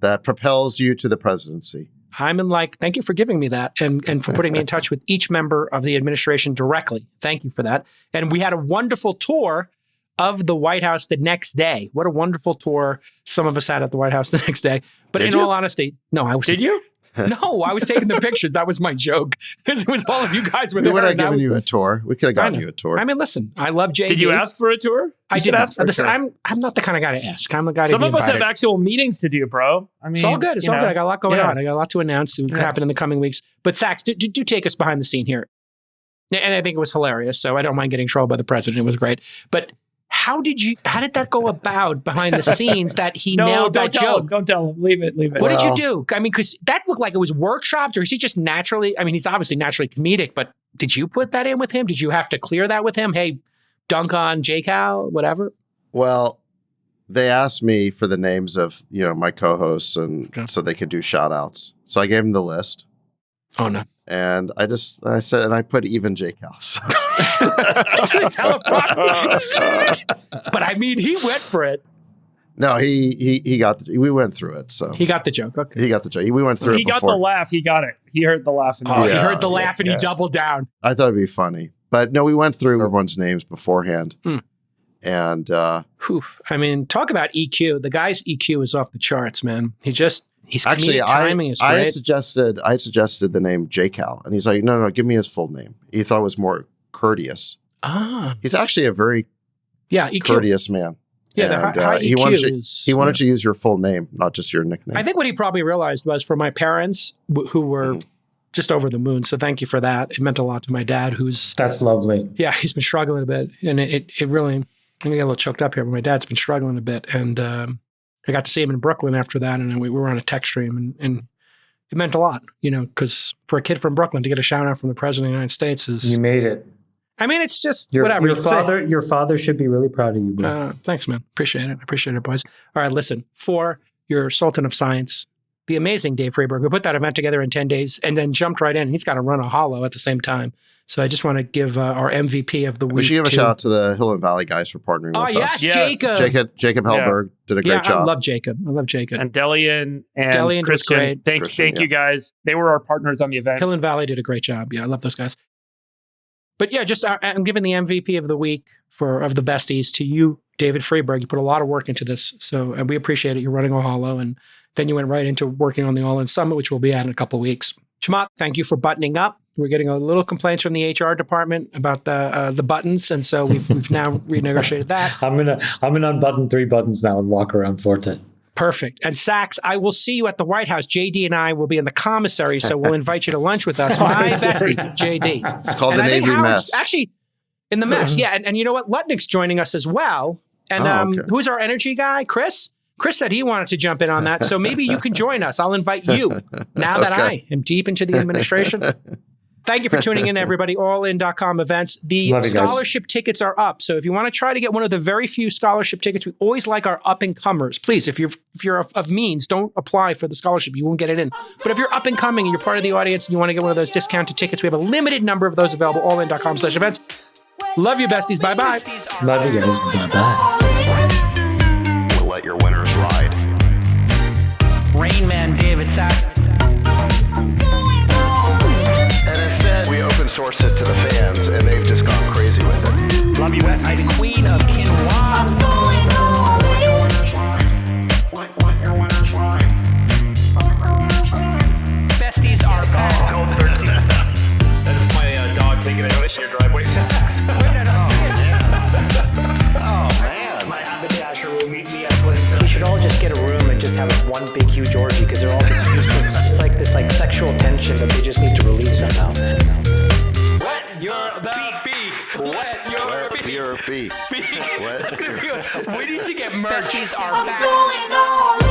that propels you to the presidency. I'm in like, thank you for giving me that and for putting me in touch with each member of the administration directly. Thank you for that. And we had a wonderful tour of the White House the next day. What a wonderful tour some of us had at the White House the next day. But all honesty, no, I was. Did you? No, I was taking the pictures. That was my joke. Because it was all of you guys were there. We would have given you a tour. We could have gotten you a tour. I mean, listen, I love JD. Did you ask for a tour? I did ask for a tour. I'm not the kind of guy to ask. I'm the guy to Some be of us invited. have actual meetings to do, bro. I mean, it's all good. It's all good. I got a lot going on. I got a lot to announce. It could Yeah. happen in the coming weeks. But Sachs, do take us behind the scene here. And I think it was hilarious. So I don't mind getting trolled by the president. It was great. But how did that go about behind the scenes that he nailed that joke? Don't tell him. Leave it. What did you do? I mean, because that looked like it was workshopped, or is he just naturally, I mean, he's obviously naturally comedic, but did you put that in with him? Did you have to clear that with him? Hey, dunk on J-Cal, whatever? Well, they asked me for the names of, my co-hosts and so they could do shout outs. So I gave them the list. Oh, no. And I said, and I put even J-Cal. So. But I mean, he went for it. No, he got we went through it. So he got the joke. Okay. He got the joke. We went through it before. He got the laugh. He got it. He heard the laugh. He heard the laugh and he doubled down. I thought it'd be funny. But no, we went through everyone's names beforehand. And I mean, talk about EQ. The guy's EQ is off the charts, man. He's actually timing is great. I suggested the name J-Cal, and he's like, no, give me his full name. He thought it was more courteous. He's actually a very EQ. courteous man. Yeah, and, the high EQ he wanted to use your full name, not just your nickname. I think what he probably realized was for my parents who were just over the moon. So thank you for that. It meant a lot to my dad, That's lovely. Yeah, he's been struggling a bit, and it really. I'm gonna get a little choked up here, but my dad's been struggling a bit, and I got to see him in Brooklyn after that, and we were on a text stream, and it meant a lot, because for a kid from Brooklyn to get a shout out from the president of the United States is you made it. I mean, it's just whatever. Your father should be really proud of you, bro. Thanks, man. Appreciate it, boys. All right, listen, for your Sultan of Science, the amazing Dave Freeberg, who put that event together in 10 days and then jumped right in. And he's got to run a hollow at the same time. So I just want to give our MVP of the week. We should give a shout out to the Hill and Valley guys for partnering with us. Jacob Hellberg did a great job. I love Jacob. And Delian and Christian. Thank you guys. They were our partners on the event. Hill and Valley did a great job. Yeah, I love those guys. But yeah, I'm giving the MVP of the week of the Besties to you, David Freeberg. You put a lot of work into this, and we appreciate it. You're running a hollow, and then you went right into working on the All-In Summit, which we'll be at in a couple of weeks. Chamath, thank you for buttoning up. We're getting a little complaints from the HR department about the buttons, and so we've now renegotiated that. I'm gonna unbutton 3 buttons now and walk around Forte. Perfect. And Sachs, I will see you at the White House. JD and I will be in the commissary, so we'll invite you to lunch with us. My bestie, JD. It's called the Navy Mess. Actually, in the mess, yeah. And you know what? Lutnick's joining us as well. And who's our energy guy? Chris? Chris said he wanted to jump in on that, so maybe you can join us. I'll invite you now that I am deep into the administration. Thank you for tuning in, everybody. Allin.com events. The scholarship tickets are up. So if you want to try to get one of the very few scholarship tickets, we always like our up-and-comers. Please, if you're of means, don't apply for the scholarship. You won't get it in. But if you're up and coming and you're part of the audience and you want to get one of those discounted tickets, we have a limited number of those available. Allin.com/events. Love you, besties. Bye-bye. Love you guys. Bye-bye. We'll let your winners ride. Rain Man David Sachs. We open source it to the fans, and they've just gone crazy with it. Love you, Besties. Queen of Quinoa. Besties are back. Code 13. That is my dog taking a notice in your driveway. Oh, man. My haberdasher will meet me at Clinton. We should all just get a room and just have one big huge orgy because they're all just useless. It's like this sexual tension that they just need to release somehow. Wet your feet. We need to get merch. Besties are back.